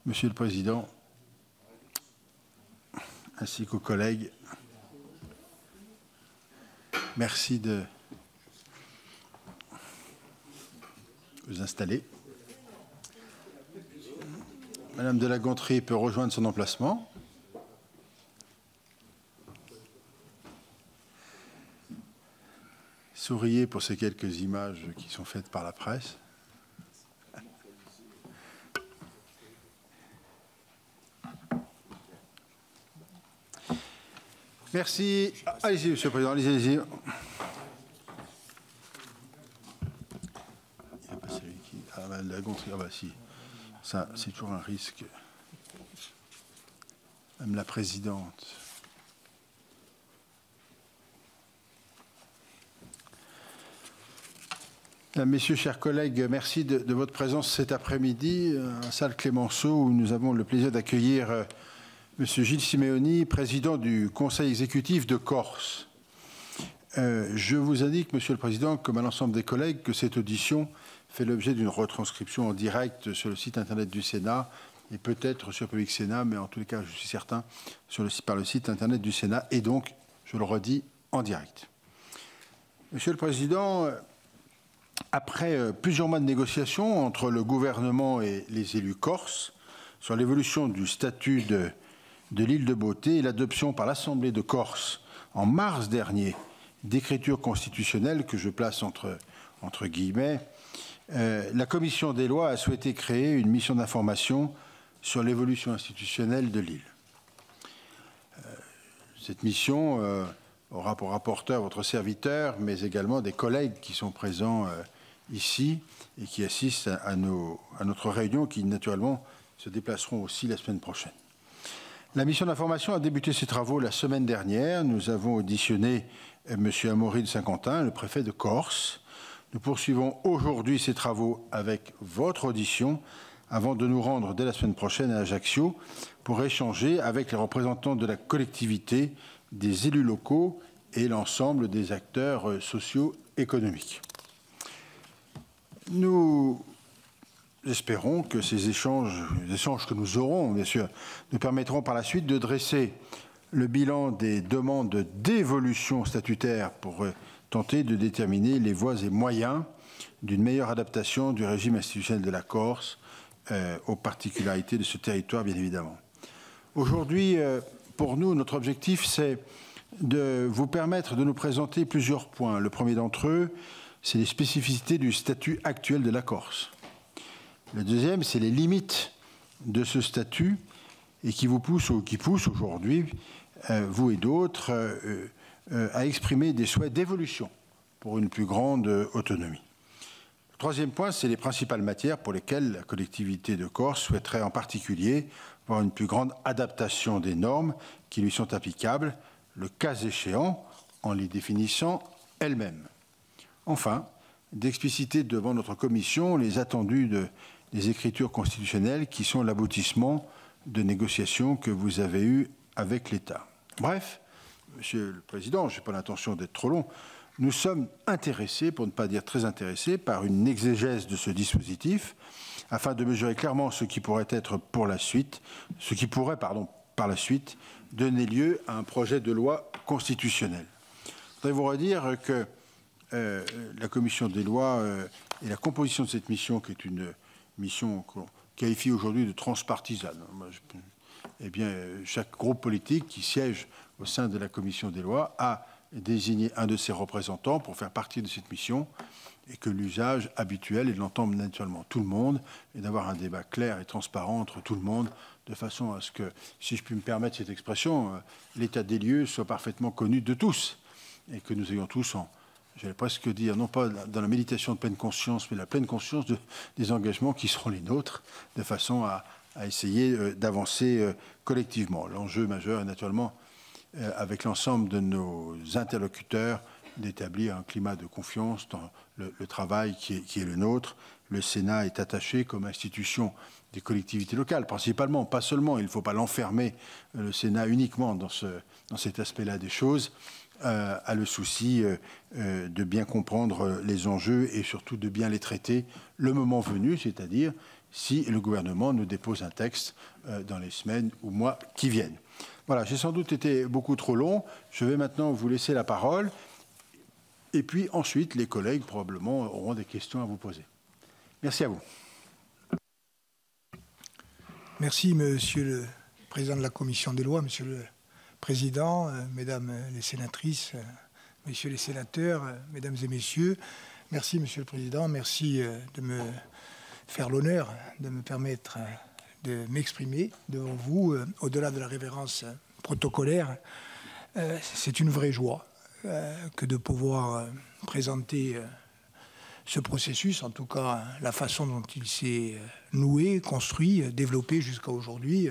Monsieur le Président, ainsi qu'aux collègues, merci de vous installer. Madame de La Gontrie peut rejoindre son emplacement. Souriez pour ces quelques images qui sont faites par la presse. Merci. Allez-y, Monsieur le Président, allez-y. Il n'y a pas celui qui... Ah, Madame de La Gontrie, ah bah si. Ça, c'est toujours un risque. Même la présidente. Messieurs, chers collègues, merci de votre présence cet après-midi à Salle Clémenceau, où nous avons le plaisir d'accueillir M. Gilles Simeoni, président du Conseil exécutif de Corse. Je vous indique, Monsieur le Président, comme à l'ensemble des collègues, que cette audition fait l'objet d'une retranscription en direct sur le site Internet du Sénat et peut-être sur Public Sénat, mais en tous les cas, je suis certain, par le site Internet du Sénat et donc, je le redis, en direct. Monsieur le Président, après plusieurs mois de négociations entre le gouvernement et les élus corses sur l'évolution du statut de l'île de Beauté et l'adoption par l'Assemblée de Corse en mars dernier d'écriture constitutionnelle que je place entre guillemets, la Commission des lois a souhaité créer une mission d'information sur l'évolution institutionnelle de l'île. Cette mission aura pour rapporteur votre serviteur, mais également des collègues qui sont présents ici et qui assistent à notre réunion, qui naturellement se déplaceront aussi la semaine prochaine. La mission d'information a débuté ses travaux la semaine dernière. Nous avons auditionné M. Amaury de Saint-Quentin, le préfet de Corse. Nous poursuivons aujourd'hui ces travaux avec votre audition avant de nous rendre dès la semaine prochaine à Ajaccio pour échanger avec les représentants de la collectivité, des élus locaux et l'ensemble des acteurs socio-économiques. Nous espérons que ces échanges, les échanges que nous aurons, bien sûr, nous permettront par la suite de dresser le bilan des demandes d'évolution statutaire pour tenter de déterminer les voies et moyens d'une meilleure adaptation du régime institutionnel de la Corse aux particularités de ce territoire, bien évidemment. Aujourd'hui, pour nous, notre objectif, c'est de vous permettre de nous présenter plusieurs points. Le premier d'entre eux, c'est les spécificités du statut actuel de la Corse. Le deuxième, c'est les limites de ce statut et qui vous pousse ou qui pousse aujourd'hui, vous et d'autres, à exprimer des souhaits d'évolution pour une plus grande autonomie. Le troisième point, c'est les principales matières pour lesquelles la collectivité de Corse souhaiterait en particulier voir une plus grande adaptation des normes qui lui sont applicables, le cas échéant, en les définissant elle-même. Enfin, d'expliciter devant notre commission les attendus des écritures constitutionnelles qui sont l'aboutissement de négociations que vous avez eues avec l'État. Bref, Monsieur le Président, je n'ai pas l'intention d'être trop long, nous sommes intéressés, pour ne pas dire très intéressés, par une exégèse de ce dispositif afin de mesurer clairement ce qui pourrait être pour la suite, par la suite, donner lieu à un projet de loi constitutionnelle. Je voudrais vous redire que la commission des lois et la composition de cette mission, qui est une mission qu'on qualifie aujourd'hui de transpartisane. Eh bien, chaque groupe politique qui siège au sein de la commission des lois a désigné un de ses représentants pour faire partie de cette mission et que l'usage habituel est de l'entendre naturellement tout le monde et d'avoir un débat clair et transparent entre tout le monde de façon à ce que, si je puis me permettre cette expression, l'état des lieux soit parfaitement connu de tous et que nous ayons tous j'allais presque dire, non pas dans la méditation de pleine conscience, mais la pleine conscience des engagements qui seront les nôtres, de façon à essayer d'avancer collectivement. L'enjeu majeur est naturellement, avec l'ensemble de nos interlocuteurs, d'établir un climat de confiance dans le travail qui est le nôtre. Le Sénat est attaché comme institution des collectivités locales, principalement, pas seulement, il ne faut pas l'enfermer, le Sénat uniquement dans cet aspect-là des choses, a le souci de bien comprendre les enjeux et surtout de bien les traiter le moment venu, c'est-à-dire si le gouvernement nous dépose un texte dans les semaines ou mois qui viennent. Voilà, j'ai sans doute été beaucoup trop long. Je vais maintenant vous laisser la parole. Et puis ensuite, les collègues probablement auront des questions à vous poser. Merci à vous. Merci, Monsieur le Président de la Commission des lois, Monsieur le Président, Mesdames les sénatrices, Messieurs les sénateurs, Mesdames et Messieurs. Merci, Monsieur le Président. Merci de me faire l'honneur de me permettre de m'exprimer devant vous, au-delà de la révérence protocolaire. C'est une vraie joie que de pouvoir présenter ce processus, en tout cas la façon dont il s'est noué, construit, développé jusqu'à aujourd'hui,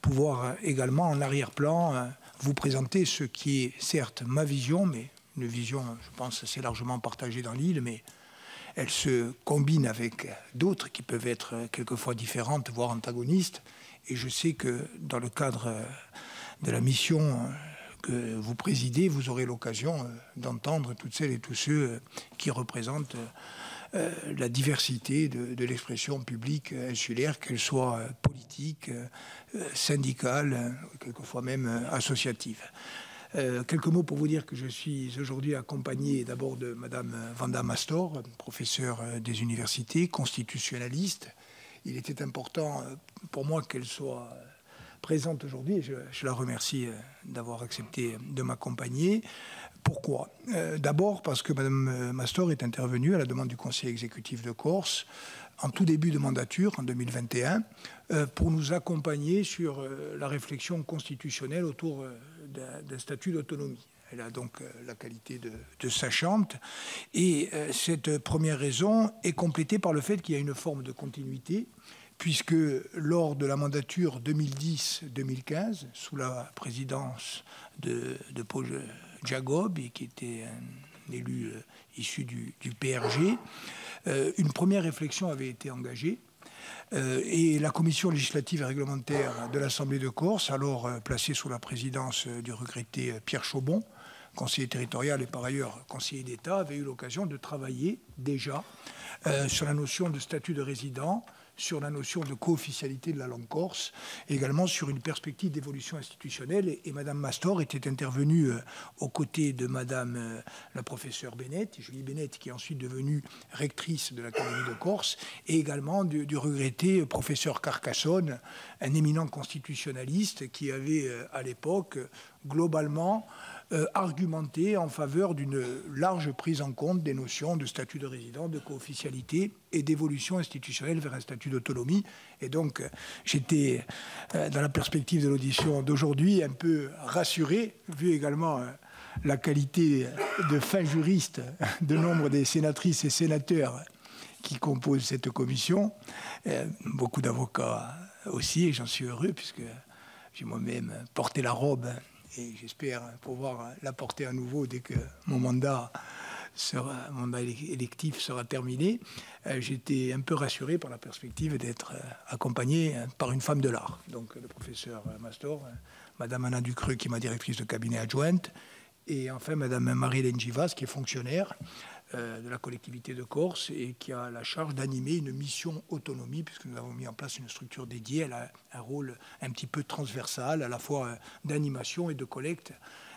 pouvoir également en arrière-plan vous présenter ce qui est certes ma vision, mais une vision, je pense, assez largement partagée dans l'île, mais elle se combine avec d'autres qui peuvent être quelquefois différentes, voire antagonistes. Et je sais que dans le cadre de la mission que vous présidez, vous aurez l'occasion d'entendre toutes celles et tous ceux qui représentent la diversité de l'expression publique insulaire, qu'elle soit politique, syndicale, quelquefois même associative. Quelques mots pour vous dire que je suis aujourd'hui accompagné d'abord de Madame Vanda Mastor, professeure des universités, constitutionnaliste. Il était important pour moi qu'elle soit présente aujourd'hui. Je la remercie d'avoir accepté de m'accompagner. Pourquoi? D'abord parce que Mme Mastor est intervenue à la demande du Conseil exécutif de Corse en tout début de mandature, en 2021, pour nous accompagner sur la réflexion constitutionnelle autour d'un statut d'autonomie. Elle a donc la qualité de sachante. Et cette première raison est complétée par le fait qu'il y a une forme de continuité, puisque lors de la mandature 2010-2015, sous la présidence de Paul Jacob, qui était un élu issu du PRG, une première réflexion avait été engagée et la commission législative et réglementaire de l'Assemblée de Corse, alors placée sous la présidence du regretté Pierre Chaubon, conseiller territorial et par ailleurs conseiller d'État, avait eu l'occasion de travailler déjà sur la notion de statut de résident, sur la notion de co-officialité de la langue corse, et également sur une perspective d'évolution institutionnelle. Et Mme Mastor était intervenue aux côtés de Mme la professeure Bennett, Julie Bennett, qui est ensuite devenue rectrice de l'Académie de Corse, et également du regretté professeur Carcassonne, un éminent constitutionnaliste qui avait à l'époque globalement argumenté en faveur d'une large prise en compte des notions de statut de résident, de co-officialité et d'évolution institutionnelle vers un statut d'autonomie. Et donc, j'étais, dans la perspective de l'audition d'aujourd'hui, un peu rassuré, vu également la qualité de fin juriste de nombre des sénatrices et sénateurs qui composent cette commission. Beaucoup d'avocats aussi, et j'en suis heureux, puisque j'ai moi-même porté la robe et j'espère pouvoir la porter à nouveau dès que mon mandat électif sera terminé. J'étais un peu rassuré par la perspective d'être accompagné par une femme de l'art. Donc le professeur Mastor, Madame Anna Ducreux, qui est ma directrice de cabinet adjointe, et enfin Madame Marie-Hélène Givas, qui est fonctionnaire de la collectivité de Corse et qui a la charge d'animer une mission autonomie, puisque nous avons mis en place une structure dédiée. Elle a un rôle un petit peu transversal, à la fois d'animation et de collecte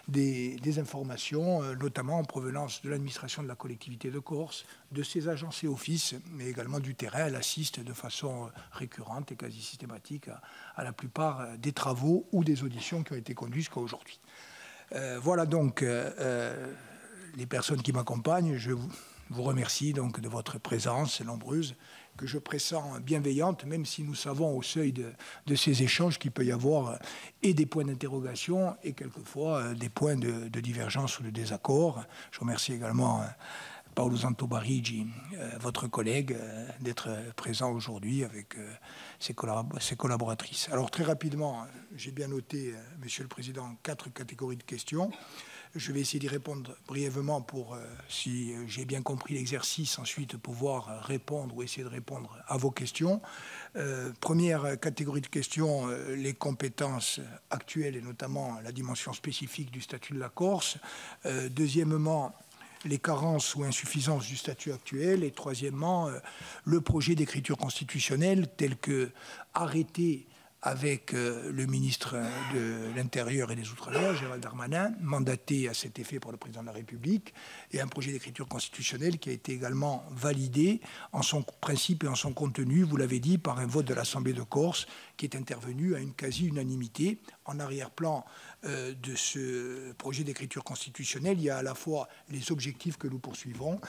des informations, notamment en provenance de l'administration de la collectivité de Corse, de ses agences et offices, mais également du terrain. Elle assiste de façon récurrente et quasi systématique à la plupart des travaux ou des auditions qui ont été conduits jusqu'à aujourd'hui. Voilà donc les personnes qui m'accompagnent. Je vous remercie donc de votre présence nombreuse, que je pressens bienveillante, même si nous savons au seuil de ces échanges qu'il peut y avoir et des points d'interrogation et quelquefois des points de divergence ou de désaccord. Je remercie également Paolo Santo Barigi, votre collègue, d'être présent aujourd'hui avec ses collaboratrices. Alors très rapidement, j'ai bien noté, Monsieur le Président, 4 catégories de questions. Je vais essayer d'y répondre brièvement pour, si j'ai bien compris l'exercice, ensuite pouvoir répondre ou essayer de répondre à vos questions. Première catégorie de questions, les compétences actuelles et notamment la dimension spécifique du statut de la Corse. Deuxièmement, les carences ou insuffisances du statut actuel, et troisièmement, le projet d'écriture constitutionnelle tel que arrêté avec le ministre de l'Intérieur et des Outre-mer, Gérald Darmanin, mandaté à cet effet par le président de la République, et un projet d'écriture constitutionnelle qui a été également validé en son principe et en son contenu, vous l'avez dit, par un vote de l'Assemblée de Corse qui est intervenu à une quasi-unanimité. En arrière-plan de ce projet d'écriture constitutionnelle, il y a à la fois les objectifs que nous poursuivons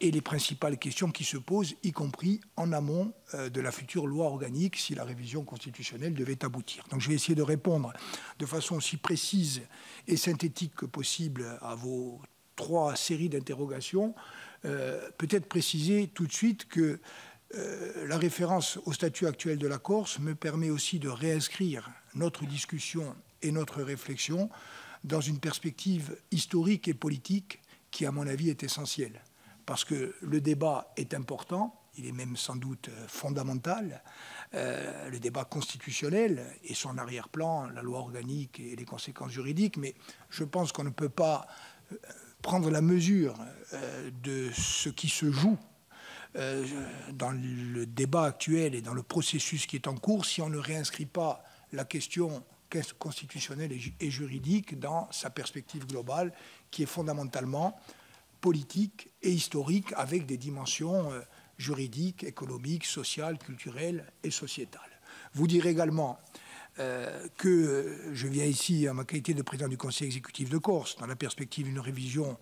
et les principales questions qui se posent, y compris en amont de la future loi organique si la révision constitutionnelle devait aboutir. Donc je vais essayer de répondre de façon aussi précise et synthétique que possible à vos 3 séries d'interrogations. Peut-être préciser tout de suite que la référence au statut actuel de la Corse me permet aussi de réinscrire notre discussion et notre réflexion dans une perspective historique et politique qui, à mon avis, est essentielle. Parce que le débat est important, il est même sans doute fondamental, le débat constitutionnel et son arrière-plan, la loi organique et les conséquences juridiques, mais je pense qu'on ne peut pas prendre la mesure de ce qui se joue dans le débat actuel et dans le processus qui est en cours si on ne réinscrit pas la question constitutionnelle et juridique dans sa perspective globale qui est fondamentalement politique et historique avec des dimensions juridiques, économiques, sociales, culturelles et sociétales. Vous dire également que je viens ici en ma qualité de président du Conseil exécutif de Corse dans la perspective d'une révision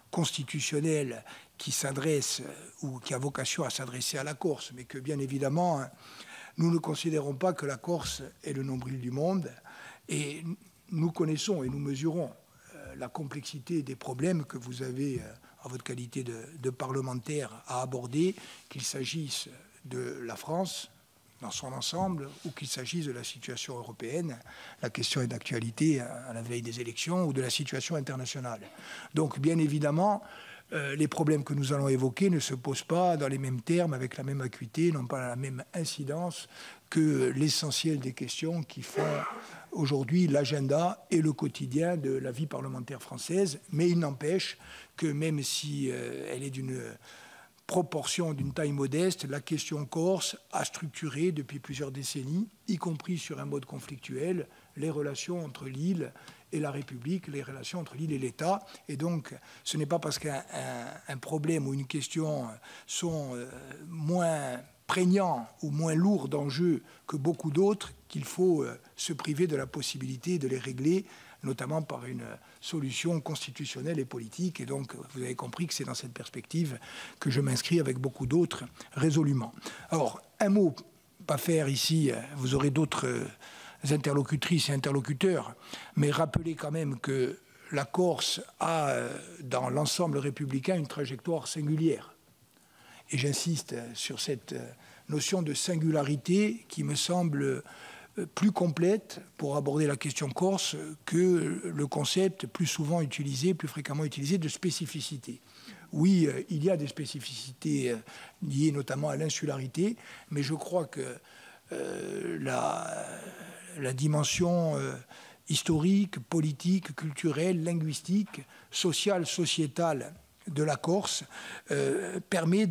constitutionnelle qui s'adresse ou qui a vocation à s'adresser à la Corse, mais que bien évidemment nous ne considérons pas que la Corse est le nombril du monde et nous connaissons et nous mesurons la complexité des problèmes que vous avez en votre qualité de parlementaire à aborder, qu'il s'agisse de la France dans son ensemble ou qu'il s'agisse de la situation européenne. La question est d'actualité à la veille des élections ou de la situation internationale. Donc bien évidemment, les problèmes que nous allons évoquer ne se posent pas dans les mêmes termes, avec la même acuité, n'ont pas la même incidence que l'essentiel des questions qui font aujourd'hui l'agenda et le quotidien de la vie parlementaire française. Mais il n'empêche que même si elle est d'une proportion, d'une taille modeste, la question corse a structuré depuis plusieurs décennies, y compris sur un mode conflictuel, les relations entre l'île et la République, les relations entre l'île et l'État. Et donc, ce n'est pas parce qu'un problème ou une question sont moins prégnants ou moins lourds d'enjeux que beaucoup d'autres qu'il faut se priver de la possibilité de les régler, notamment par une solution constitutionnelle et politique. Et donc, vous avez compris que c'est dans cette perspective que je m'inscris avec beaucoup d'autres résolument. Alors, un mot, pas faire ici, vous aurez d'autres interlocutrices et interlocuteurs, mais rappelez quand même que la Corse a, dans l'ensemble républicain, une trajectoire singulière. Et j'insiste sur cette notion de singularité qui me semble plus complète pour aborder la question corse que le concept plus souvent utilisé, plus fréquemment utilisé de spécificité. Oui, il y a des spécificités liées notamment à l'insularité, mais je crois que la dimension historique, politique, culturelle, linguistique, sociale, sociétale de la Corse permet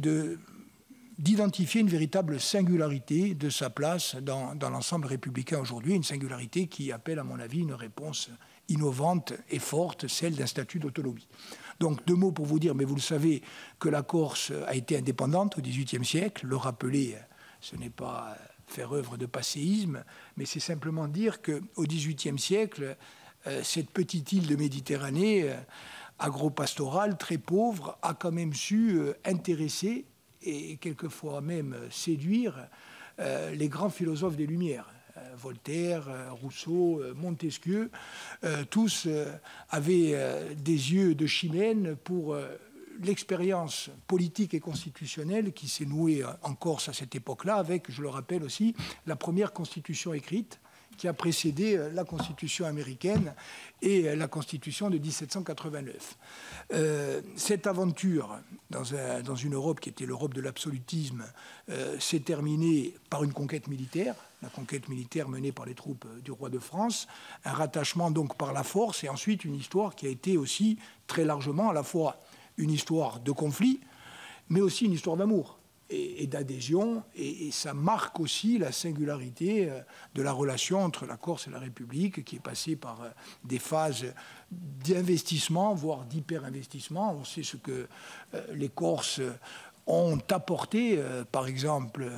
d'identifier une véritable singularité de sa place dans l'ensemble républicain aujourd'hui, une singularité qui appelle, à mon avis, une réponse innovante et forte, celle d'un statut d'autonomie. Donc, 2 mots pour vous dire, mais vous le savez, que la Corse a été indépendante au XVIIIe siècle. Le rappeler, ce n'est pas faire œuvre de passéisme, mais c'est simplement dire qu'au XVIIIe siècle, cette petite île de Méditerranée, agro-pastorale, très pauvre, a quand même su intéresser et quelquefois même séduire les grands philosophes des Lumières. Voltaire, Rousseau, Montesquieu, tous avaient des yeux de chimène pour l'expérience politique et constitutionnelle qui s'est nouée en Corse à cette époque-là, avec, je le rappelle aussi, la première constitution écrite qui a précédé la Constitution américaine et la Constitution de 1789. Cette aventure dans une Europe qui était l'Europe de l'absolutisme s'est terminée par une conquête militaire, la conquête militaire menée par les troupes du roi de France, un rattachement donc par la force et ensuite une histoire qui a été aussi très largement à la fois une histoire de conflit, mais aussi une histoire d'amour et d'adhésion, et ça marque aussi la singularité de la relation entre la Corse et la République, qui est passée par des phases d'investissement, voire d'hyper-investissement. On sait ce que les Corses ont apporté, par exemple,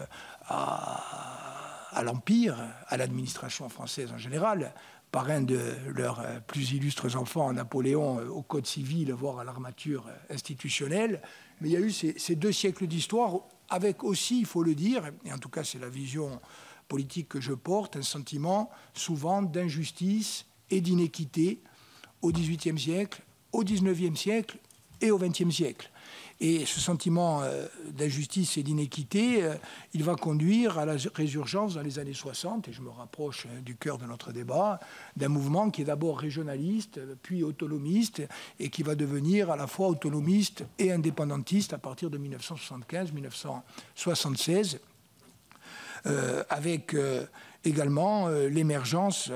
à l'Empire, à l'administration française en général, par un de leurs plus illustres enfants, Napoléon, au Code civil, voire à l'armature institutionnelle. Mais il y a eu ces 2 siècles d'histoire, avec aussi, il faut le dire, et en tout cas c'est la vision politique que je porte, un sentiment souvent d'injustice et d'inéquité au XVIIIe siècle, au XIXe siècle et au XXe siècle. Et ce sentiment d'injustice et d'inéquité, il va conduire à la résurgence dans les années 60, et je me rapproche du cœur de notre débat, d'un mouvement qui est d'abord régionaliste, puis autonomiste, et qui va devenir à la fois autonomiste et indépendantiste à partir de 1975-1976, avec également l'émergence,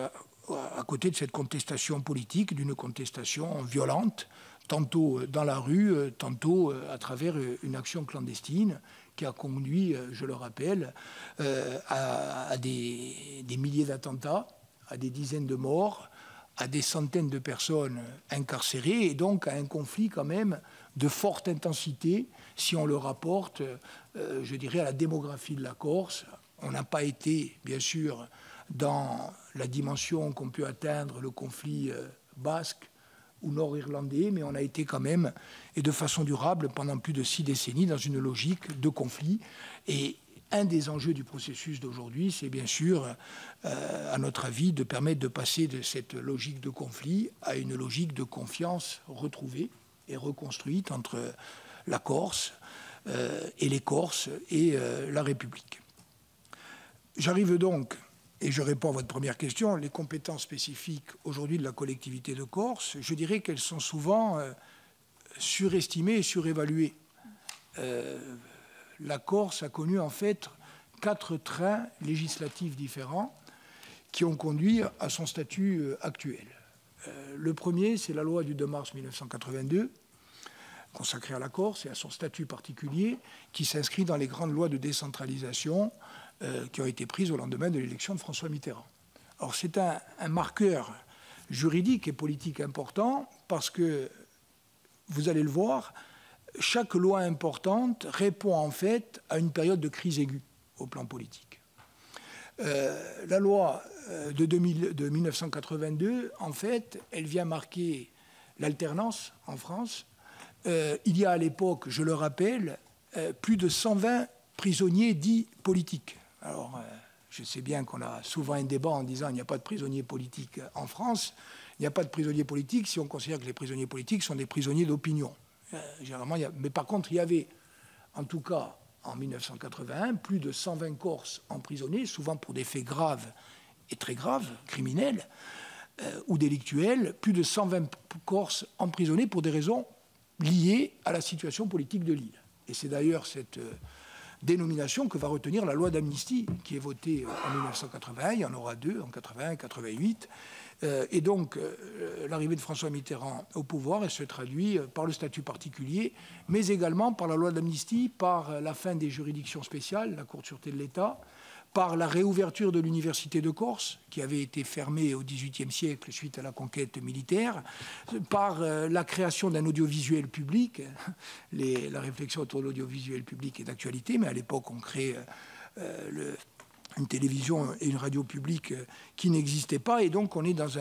à côté de cette contestation politique, d'une contestation violente, tantôt dans la rue, tantôt à travers une action clandestine qui a conduit, je le rappelle, à des milliers d'attentats, à des dizaines de morts, à des centaines de personnes incarcérées, et donc à un conflit quand même de forte intensité, si on le rapporte, je dirais, à la démographie de la Corse. On n'a pas été, bien sûr, dans la dimension qu'ont pu atteindre le conflit basque ou nord-irlandais, mais on a été quand même, et de façon durable, pendant plus de 6 décennies, dans une logique de conflit. Et un des enjeux du processus d'aujourd'hui, c'est bien sûr, à notre avis, de permettre de passer de cette logique de conflit à une logique de confiance retrouvée et reconstruite entre la Corse et les Corses et la République. J'arrive donc, et je réponds à votre première question, les compétences spécifiques aujourd'hui de la collectivité de Corse, je dirais qu'elles sont souvent surestimées et surévaluées. La Corse a connu en fait 4 trains législatifs différents qui ont conduit à son statut actuel. Le premier, c'est la loi du 2 mars 1982, consacrée à la Corse et à son statut particulier, qui s'inscrit dans les grandes lois de décentralisation qui ont été prises au lendemain de l'élection de François Mitterrand. Alors c'est un marqueur juridique et politique important parce que, vous allez le voir, chaque loi importante répond en fait à une période de crise aiguë au plan politique. La loi de 1982, en fait, elle vient marquer l'alternance en France. Il y a à l'époque, je le rappelle, plus de 120 prisonniers dits politiques. Alors, je sais bien qu'on a souvent un débat en disant qu'il n'y a pas de prisonniers politiques en France. Il n'y a pas de prisonniers politiques si on considère que les prisonniers politiques sont des prisonniers d'opinion. Généralement, mais par contre, il y avait, en tout cas en 1981, plus de 120 Corses emprisonnés, souvent pour des faits graves et très graves, criminels ou délictuels, plus de 120 Corses emprisonnés pour des raisons liées à la situation politique de l'île. Et c'est d'ailleurs cette dénomination que va retenir la loi d'amnistie qui est votée en 1981. Il y en aura 2, en 81 et 88. Et donc, l'arrivée de François Mitterrand au pouvoir, elle se traduit par le statut particulier, mais également par la loi d'amnistie, par la fin des juridictions spéciales, la Cour de sûreté de l'État, par la réouverture de l'Université de Corse, qui avait été fermée au XVIIIe siècle suite à la conquête militaire, par la création d'un audiovisuel public. La réflexion autour de l'audiovisuel public est d'actualité, mais à l'époque, on crée une télévision et une radio publique qui n'existaient pas, et donc on est dans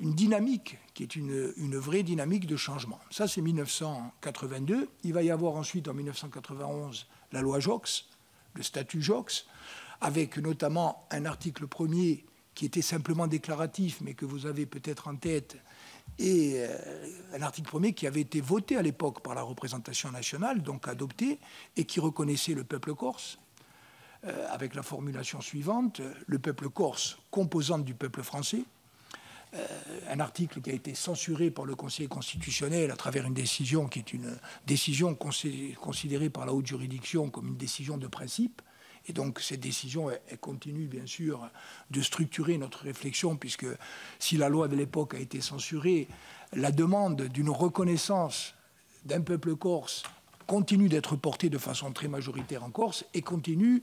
une dynamique qui est une vraie dynamique de changement. Ça, c'est 1982. Il va y avoir ensuite, en 1991, la loi Joxe, le statut Joxe, avec notamment un article premier qui était simplement déclaratif, mais que vous avez peut-être en tête, et un article premier qui avait été voté à l'époque par la représentation nationale, donc adopté, et qui reconnaissait le peuple corse, avec la formulation suivante, le peuple corse, composante du peuple français, un article qui a été censuré par le Conseil constitutionnel à travers une décision qui est une décision considérée par la haute juridiction comme une décision de principe. Et donc cette décision, elle continue bien sûr de structurer notre réflexion, puisque si la loi de l'époque a été censurée, la demande d'une reconnaissance d'un peuple corse continue d'être porté de façon très majoritaire en Corse et continue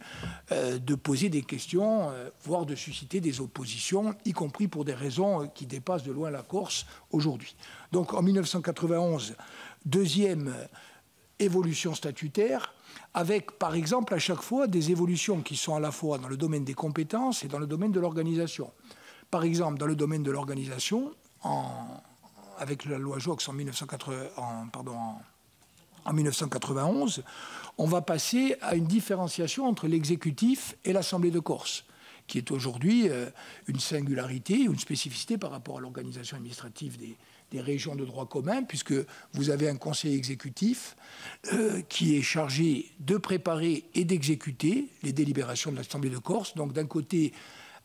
de poser des questions, voire de susciter des oppositions, y compris pour des raisons qui dépassent de loin la Corse aujourd'hui. Donc en 1991, deuxième évolution statutaire, avec par exemple à chaque fois des évolutions qui sont à la fois dans le domaine des compétences et dans le domaine de l'organisation. Par exemple, dans le domaine de l'organisation, avec la loi Joxe en 1991, on va passer à une différenciation entre l'exécutif et l'Assemblée de Corse, qui est aujourd'hui une singularité, une spécificité par rapport à l'organisation administrative des régions de droit commun, puisque vous avez un conseil exécutif qui est chargé de préparer et d'exécuter les délibérations de l'Assemblée de Corse. Donc d'un côté,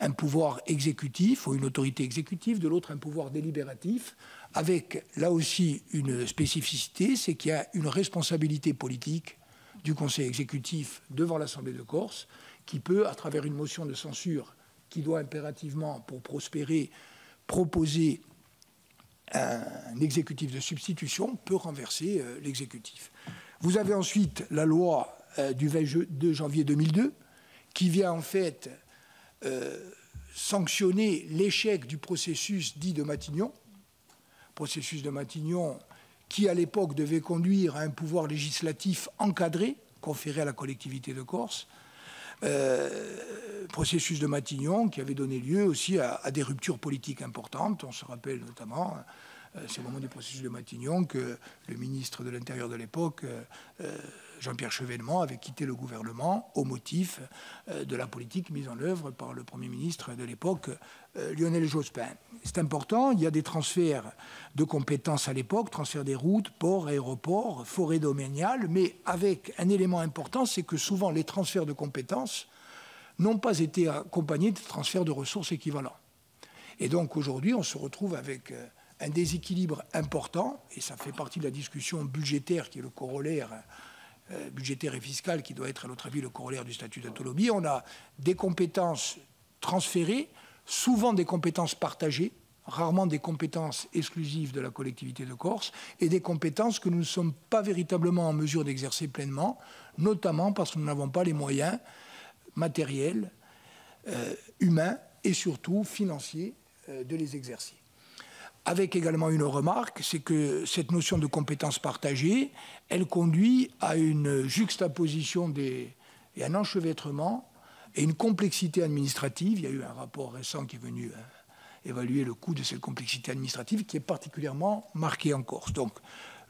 un pouvoir exécutif ou une autorité exécutive, de l'autre, un pouvoir délibératif, avec là aussi une spécificité, c'est qu'il y a une responsabilité politique du Conseil exécutif devant l'Assemblée de Corse, qui peut, à travers une motion de censure, qui doit impérativement, pour prospérer, proposer un exécutif de substitution, peut renverser l'exécutif. Vous avez ensuite la loi du 22 janvier 2002, qui vient en fait sanctionner l'échec du processus dit de Matignon, processus de Matignon qui, à l'époque, devait conduire à un pouvoir législatif encadré, conféré à la collectivité de Corse. Processus de Matignon qui avait donné lieu aussi à des ruptures politiques importantes. On se rappelle notamment, c'est au moment du processus de Matignon que le ministre de l'Intérieur de l'époque, Jean-Pierre Chevènement, avait quitté le gouvernement au motif de la politique mise en œuvre par le Premier ministre de l'époque, Lionel Jospin. C'est important, il y a des transferts de compétences à l'époque, transfert des routes, ports, aéroports, forêts domaniales, mais avec un élément important, c'est que souvent les transferts de compétences n'ont pas été accompagnés de transferts de ressources équivalents. Et donc aujourd'hui, on se retrouve avec un déséquilibre important, et ça fait partie de la discussion budgétaire qui est le corollaire budgétaire et fiscal qui doit être, à notre avis, le corollaire du statut d'autonomie. On a des compétences transférées, souvent des compétences partagées, rarement des compétences exclusives de la collectivité de Corse, et des compétences que nous ne sommes pas véritablement en mesure d'exercer pleinement, notamment parce que nous n'avons pas les moyens matériels, humains et surtout financiers de les exercer. Avec également une remarque, c'est que cette notion de compétence partagée, elle conduit à une juxtaposition et un enchevêtrement et une complexité administrative. Il y a eu un rapport récent qui est venu évaluer le coût de cette complexité administrative qui est particulièrement marquée en Corse. Donc,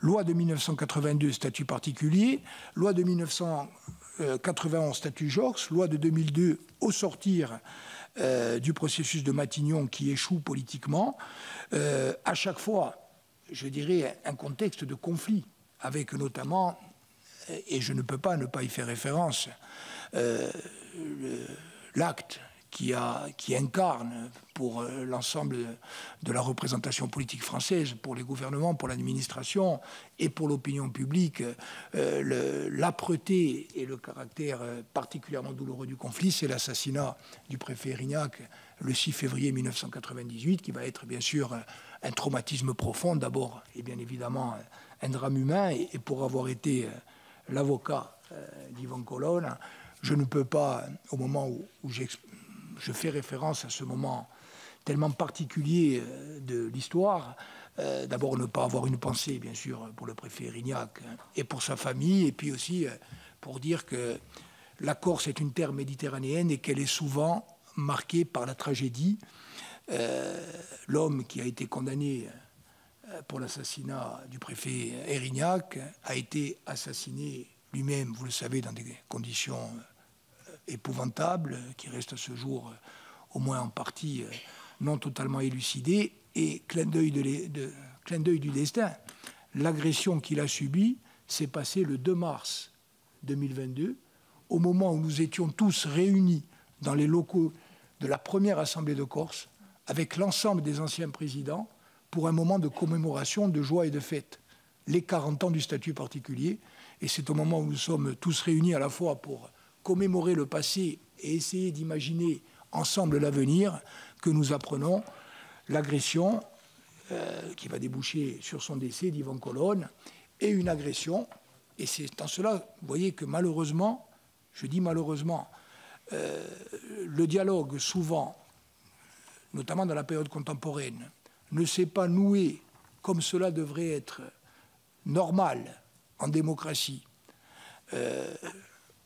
loi de 1982, statut particulier, loi de 1991, statut Joxe, loi de 2002, au sortir du processus de Matignon qui échoue politiquement, à chaque fois, je dirais, un contexte de conflit, avec notamment, et je ne peux pas ne pas y faire référence, l'acte qui incarne pour l'ensemble de la représentation politique française, pour les gouvernements, pour l'administration et pour l'opinion publique, l'âpreté et le caractère particulièrement douloureux du conflit, c'est l'assassinat du préfet Erignac le 6 février 1998, qui va être bien sûr un traumatisme profond d'abord, et bien évidemment un drame humain, et pour avoir été l'avocat d'Yvan Colonne, je ne peux pas, au moment où je fais référence à ce moment tellement particulier de l'histoire, d'abord ne pas avoir une pensée, bien sûr, pour le préfet Erignac et pour sa famille, et puis aussi pour dire que la Corse est une terre méditerranéenne et qu'elle est souvent marquée par la tragédie. L'homme qui a été condamné pour l'assassinat du préfet Erignac a été assassiné lui-même, vous le savez, dans des conditions épouvantables, qui restent à ce jour, au moins en partie, non totalement élucidées. Et clin d'œil du destin, l'agression qu'il a subie s'est passée le 2 mars 2022, au moment où nous étions tous réunis dans les locaux de la première Assemblée de Corse, avec l'ensemble des anciens présidents, pour un moment de commémoration, de joie et de fête, les 40 ans du statut particulier. Et c'est au moment où nous sommes tous réunis à la fois pour commémorer le passé et essayer d'imaginer ensemble l'avenir que nous apprenons l'agression qui va déboucher sur son décès d'Yvan Colonne et une agression. Et c'est en cela, vous voyez, que malheureusement, je dis malheureusement, le dialogue, souvent, notamment dans la période contemporaine, ne s'est pas noué comme cela devrait être normal en démocratie,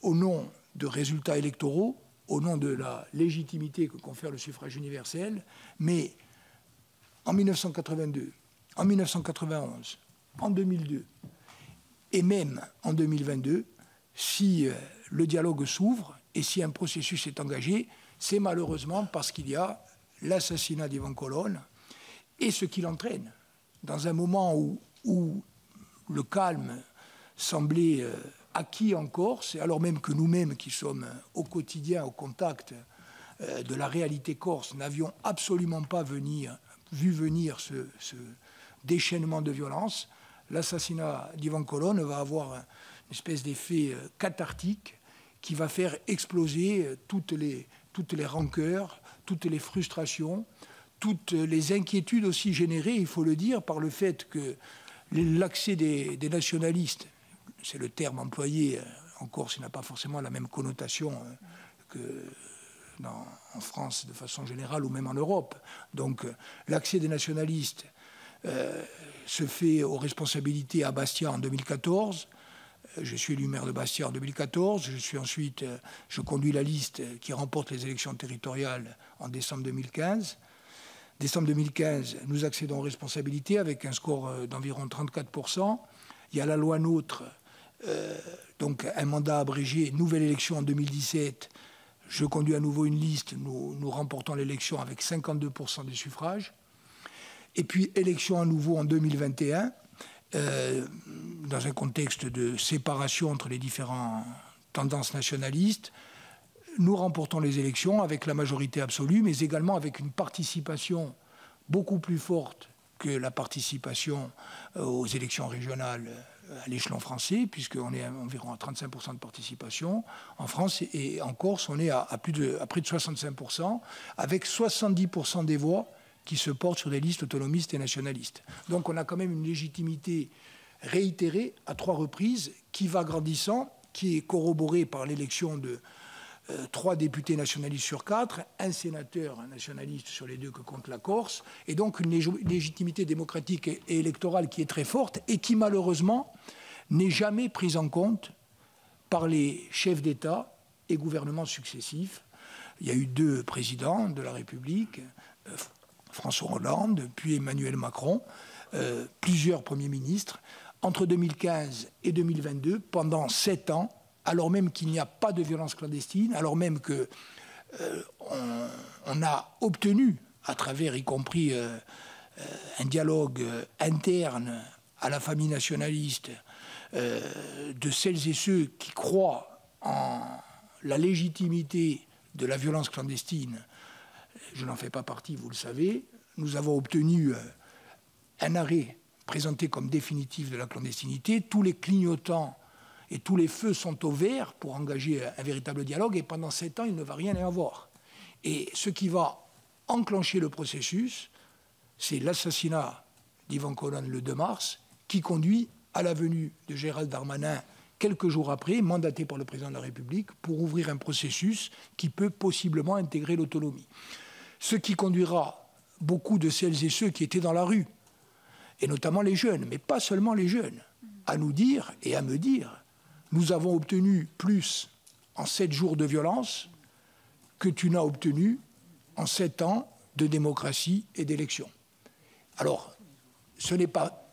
au nom de résultats électoraux, au nom de la légitimité que confère le suffrage universel, mais en 1982, en 1991, en 2002, et même en 2022, si le dialogue s'ouvre et si un processus est engagé, c'est malheureusement parce qu'il y a l'assassinat d'Ivan Colonne et ce qu'il entraîne. Dans un moment où le calme semblait acquis en Corse, alors même que nous-mêmes, qui sommes au quotidien au contact de la réalité corse, n'avions absolument pas vu venir ce déchaînement de violence, l'assassinat d'Ivan Colonne va avoir une espèce d'effet cathartique qui va faire exploser toutes les rancœurs, toutes les frustrations, toutes les inquiétudes aussi générées, il faut le dire, par le fait que l'accès des nationalistes, c'est le terme employé en Corse, il n'a pas forcément la même connotation que en France de façon générale ou même en Europe. Donc l'accès des nationalistes se fait aux responsabilités à Bastia en 2014. Je suis élu maire de Bastia en 2014. Je conduis la liste qui remporte les élections territoriales en décembre 2015. Décembre 2015, nous accédons aux responsabilités avec un score d'environ 34%. Il y a la loi NOTRe, donc un mandat abrégé, nouvelle élection en 2017. Je conduis à nouveau une liste. Nous remportons l'élection avec 52% des suffrages. Et puis, élection à nouveau en 2021, dans un contexte de séparation entre les différentes tendances nationalistes. Nous remportons les élections avec la majorité absolue, mais également avec une participation beaucoup plus forte que la participation aux élections régionales à l'échelon français, puisqu'on est environ à 35% de participation en France, et en Corse, on est à près de 65%, avec 70% des voix qui se portent sur des listes autonomistes et nationalistes. Donc on a quand même une légitimité réitérée à 3 reprises, qui va grandissant, qui est corroborée par l'élection de 3 députés nationalistes sur 4, un sénateur nationaliste sur les 2 que compte la Corse, et donc une légitimité démocratique et électorale qui est très forte et qui malheureusement n'est jamais prise en compte par les chefs d'État et gouvernements successifs. Il y a eu 2 présidents de la République, François Hollande, puis Emmanuel Macron, plusieurs premiers ministres. Entre 2015 et 2022, pendant 7 ans, alors même qu'il n'y a pas de violence clandestine, alors même qu'on a obtenu, à travers y compris un dialogue interne à la famille nationaliste, de celles et ceux qui croient en la légitimité de la violence clandestine, je n'en fais pas partie, vous le savez, nous avons obtenu un arrêt présenté comme définitif de la clandestinité. Tous les clignotants et tous les feux sont au vert pour engager un véritable dialogue, et pendant 7 ans, il ne va rien y avoir. Et ce qui va enclencher le processus, c'est l'assassinat d'Ivan Colonne le 2 mars, qui conduit à la venue de Gérald Darmanin quelques jours après, mandaté par le président de la République, pour ouvrir un processus qui peut possiblement intégrer l'autonomie. Ce qui conduira beaucoup de celles et ceux qui étaient dans la rue, et notamment les jeunes, mais pas seulement les jeunes, à nous dire et à me dire: nous avons obtenu plus en 7 jours de violence que tu n'as obtenu en 7 ans de démocratie et d'élection. Alors, ce n'est pas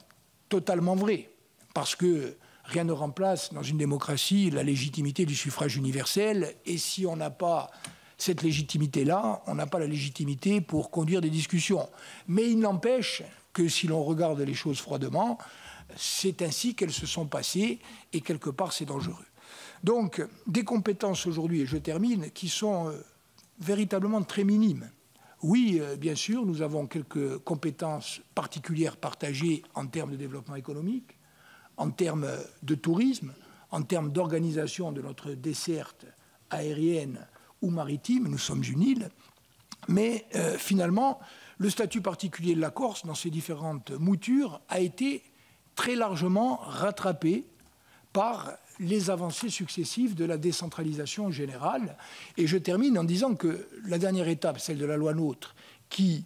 totalement vrai, parce que rien ne remplace dans une démocratie la légitimité du suffrage universel, et si on n'a pas cette légitimité-là, on n'a pas la légitimité pour conduire des discussions. Mais il n'empêche que si l'on regarde les choses froidement, c'est ainsi qu'elles se sont passées, et quelque part c'est dangereux. Donc, des compétences aujourd'hui, et je termine, qui sont véritablement très minimes. Oui, bien sûr, nous avons quelques compétences particulières partagées en termes de développement économique, en termes de tourisme, en termes d'organisation de notre desserte aérienne ou maritime. Nous sommes une île, mais finalement, le statut particulier de la Corse, dans ses différentes moutures, a été très largement rattrapé par les avancées successives de la décentralisation générale. Et je termine en disant que la dernière étape, celle de la loi NOTRe, qui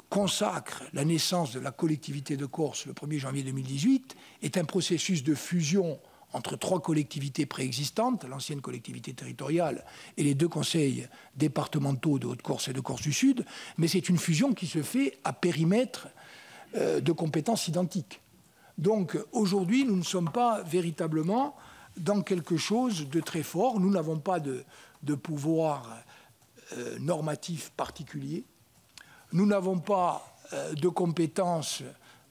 consacre la naissance de la collectivité de Corse le 1er janvier 2018, est un processus de fusion entre 3 collectivités préexistantes, l'ancienne collectivité territoriale et les 2 conseils départementaux de Haute-Corse et de Corse du Sud, mais c'est une fusion qui se fait à périmètre de compétences identiques. Donc aujourd'hui, nous ne sommes pas véritablement dans quelque chose de très fort. Nous n'avons pas de pouvoir normatif particulier. Nous n'avons pas de compétences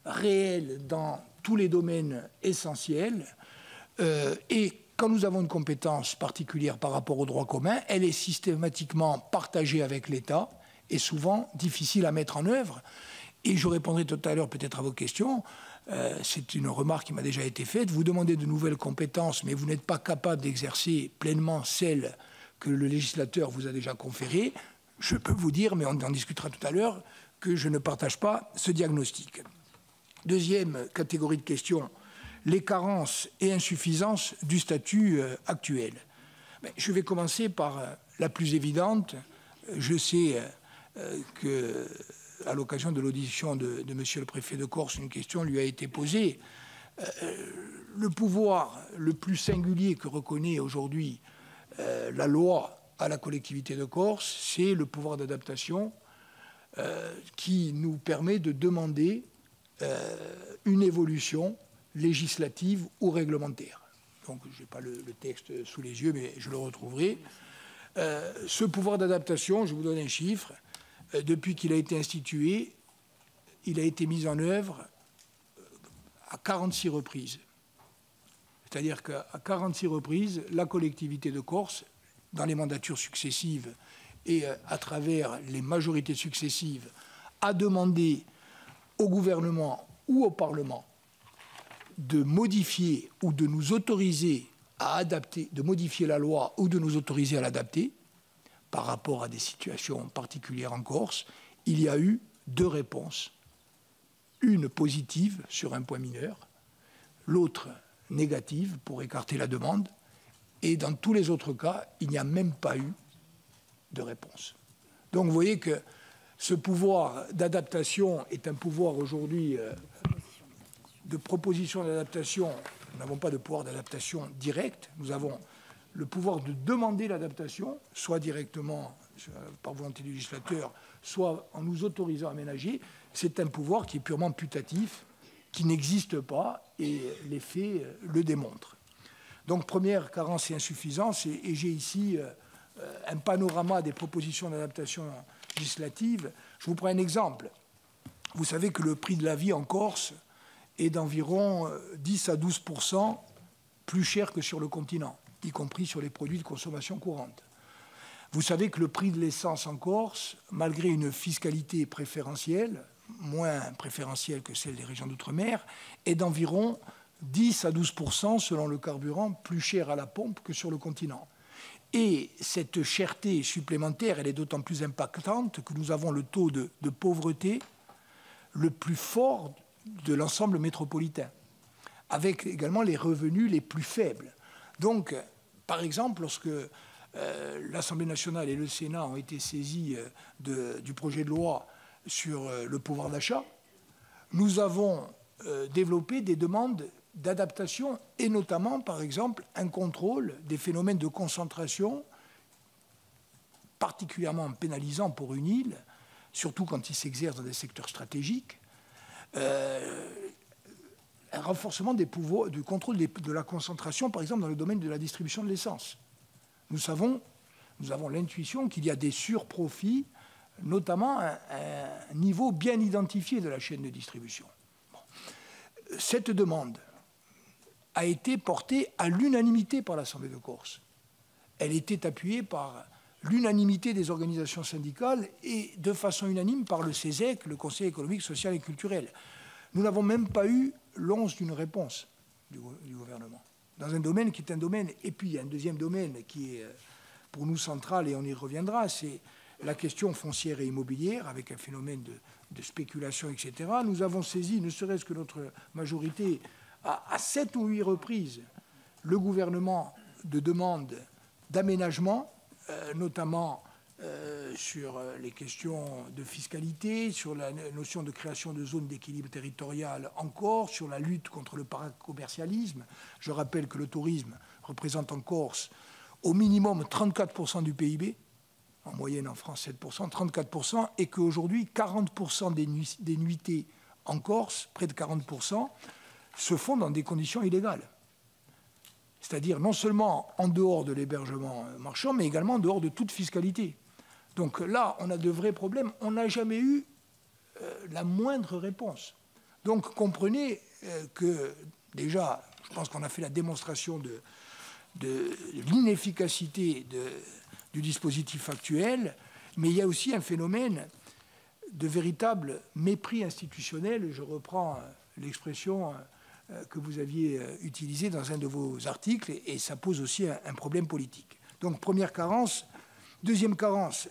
réelles dans tous les domaines essentiels. Et quand nous avons une compétence particulière par rapport au droit commun, elle est systématiquement partagée avec l'État et souvent difficile à mettre en œuvre. Et je répondrai tout à l'heure peut-être à vos questions. C'est une remarque qui m'a déjà été faite. Vous demandez de nouvelles compétences, mais vous n'êtes pas capable d'exercer pleinement celles que le législateur vous a déjà conférées. Je peux vous dire, mais on en discutera tout à l'heure, que je ne partage pas ce diagnostic. Deuxième catégorie de questions, les carences et insuffisances du statut actuel. Je vais commencer par la plus évidente. Je sais que, à l'occasion de l'audition de monsieur le préfet de Corse, une question lui a été posée. Le pouvoir le plus singulier que reconnaît aujourd'hui la loi à la collectivité de Corse, c'est le pouvoir d'adaptation qui nous permet de demander une évolution législative ou réglementaire. Donc, je n'ai pas le texte sous les yeux, mais je le retrouverai. Ce pouvoir d'adaptation, je vous donne un chiffre, depuis qu'il a été institué, il a été mis en œuvre à 46 reprises. C'est-à-dire qu'à 46 reprises, la collectivité de Corse, dans les mandatures successives et à travers les majorités successives, a demandé au gouvernement ou au Parlement de modifier ou de nous autoriser à adapter, de modifier la loi ou de nous autoriser à l'adapter par rapport à des situations particulières en Corse. Il y a eu 2 réponses. Une positive sur un point mineur, l'autre négative pour écarter la demande. Et dans tous les autres cas, il n'y a même pas eu de réponse. Donc vous voyez que ce pouvoir d'adaptation est un pouvoir aujourd'hui de proposition d'adaptation. Nous n'avons pas de pouvoir d'adaptation direct. Nous avons le pouvoir de demander l'adaptation, soit directement par volonté du législateur, soit en nous autorisant à aménager. C'est un pouvoir qui est purement putatif, qui n'existe pas, et les faits le démontrent. Donc, première carence et insuffisance, et j'ai ici un panorama des propositions d'adaptation législative. Je vous prends un exemple. Vous savez que le prix de la vie en Corse est d'environ 10 à 12% plus cher que sur le continent, y compris sur les produits de consommation courante. Vous savez que le prix de l'essence en Corse, malgré une fiscalité préférentielle, moins préférentielle que celle des régions d'outre-mer, est d'environ 10 à 12% selon le carburant, plus cher à la pompe que sur le continent. Et cette cherté supplémentaire, elle est d'autant plus impactante que nous avons le taux de pauvreté le plus fort de l'ensemble métropolitain, avec également les revenus les plus faibles. Donc, par exemple, lorsque l'Assemblée nationale et le Sénat ont été saisis du projet de loi sur le pouvoir d'achat, nous avons développé des demandes d'adaptation et notamment, par exemple, un contrôle des phénomènes de concentration particulièrement pénalisants pour une île, surtout quand il s'exerce dans des secteurs stratégiques, un renforcement des pouvoirs, du contrôle de la concentration, par exemple, dans le domaine de la distribution de l'essence. Nous avons l'intuition qu'il y a des surprofits, notamment à un niveau bien identifié de la chaîne de distribution. Bon. Cette demande a été portée à l'unanimité par l'Assemblée de Corse. Elle était appuyée par l'unanimité des organisations syndicales et de façon unanime par le CESEC, le Conseil économique, social et culturel. Nous n'avons même pas eu l'once d'une réponse du gouvernement, dans un domaine qui est un domaine. Et puis il y a un deuxième domaine qui est pour nous central, et on y reviendra, c'est la question foncière et immobilière, avec un phénomène de spéculation, etc., nous avons saisi, ne serait-ce que notre majorité, à 7 ou 8 reprises, le gouvernement de demandes d'aménagement, notamment sur les questions de fiscalité, sur la notion de création de zones d'équilibre territorial en Corse, sur la lutte contre le paracommercialisme. Je rappelle que le tourisme représente en Corse au minimum 34% du PIB, en moyenne en France 7%, 34%, et qu'aujourd'hui 40% des nuitées en Corse, près de 40%, se font dans des conditions illégales. C'est-à-dire non seulement en dehors de l'hébergement marchand, mais également en dehors de toute fiscalité. Donc là, on a de vrais problèmes. On n'a jamais eu la moindre réponse. Donc comprenez que déjà, je pense qu'on a fait la démonstration de l'inefficacité du dispositif actuel, mais il y a aussi un phénomène de véritable mépris institutionnel. Je reprends l'expression que vous aviez utilisée dans un de vos articles, et ça pose aussi un problème politique. Donc première carence. Deuxième carence,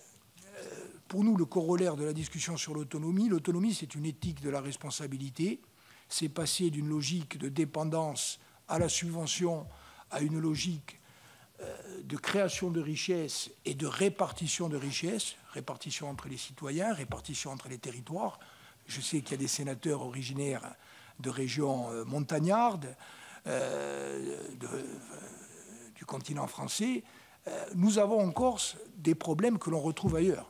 pour nous, le corollaire de la discussion sur l'autonomie. L'autonomie, c'est une éthique de la responsabilité. C'est passer d'une logique de dépendance à la subvention à une logique de création de richesses et de répartition de richesses, répartition entre les citoyens, répartition entre les territoires. Je sais qu'il y a des sénateurs originaires de régions montagnardes du continent français. Nous avons en Corse des problèmes que l'on retrouve ailleurs.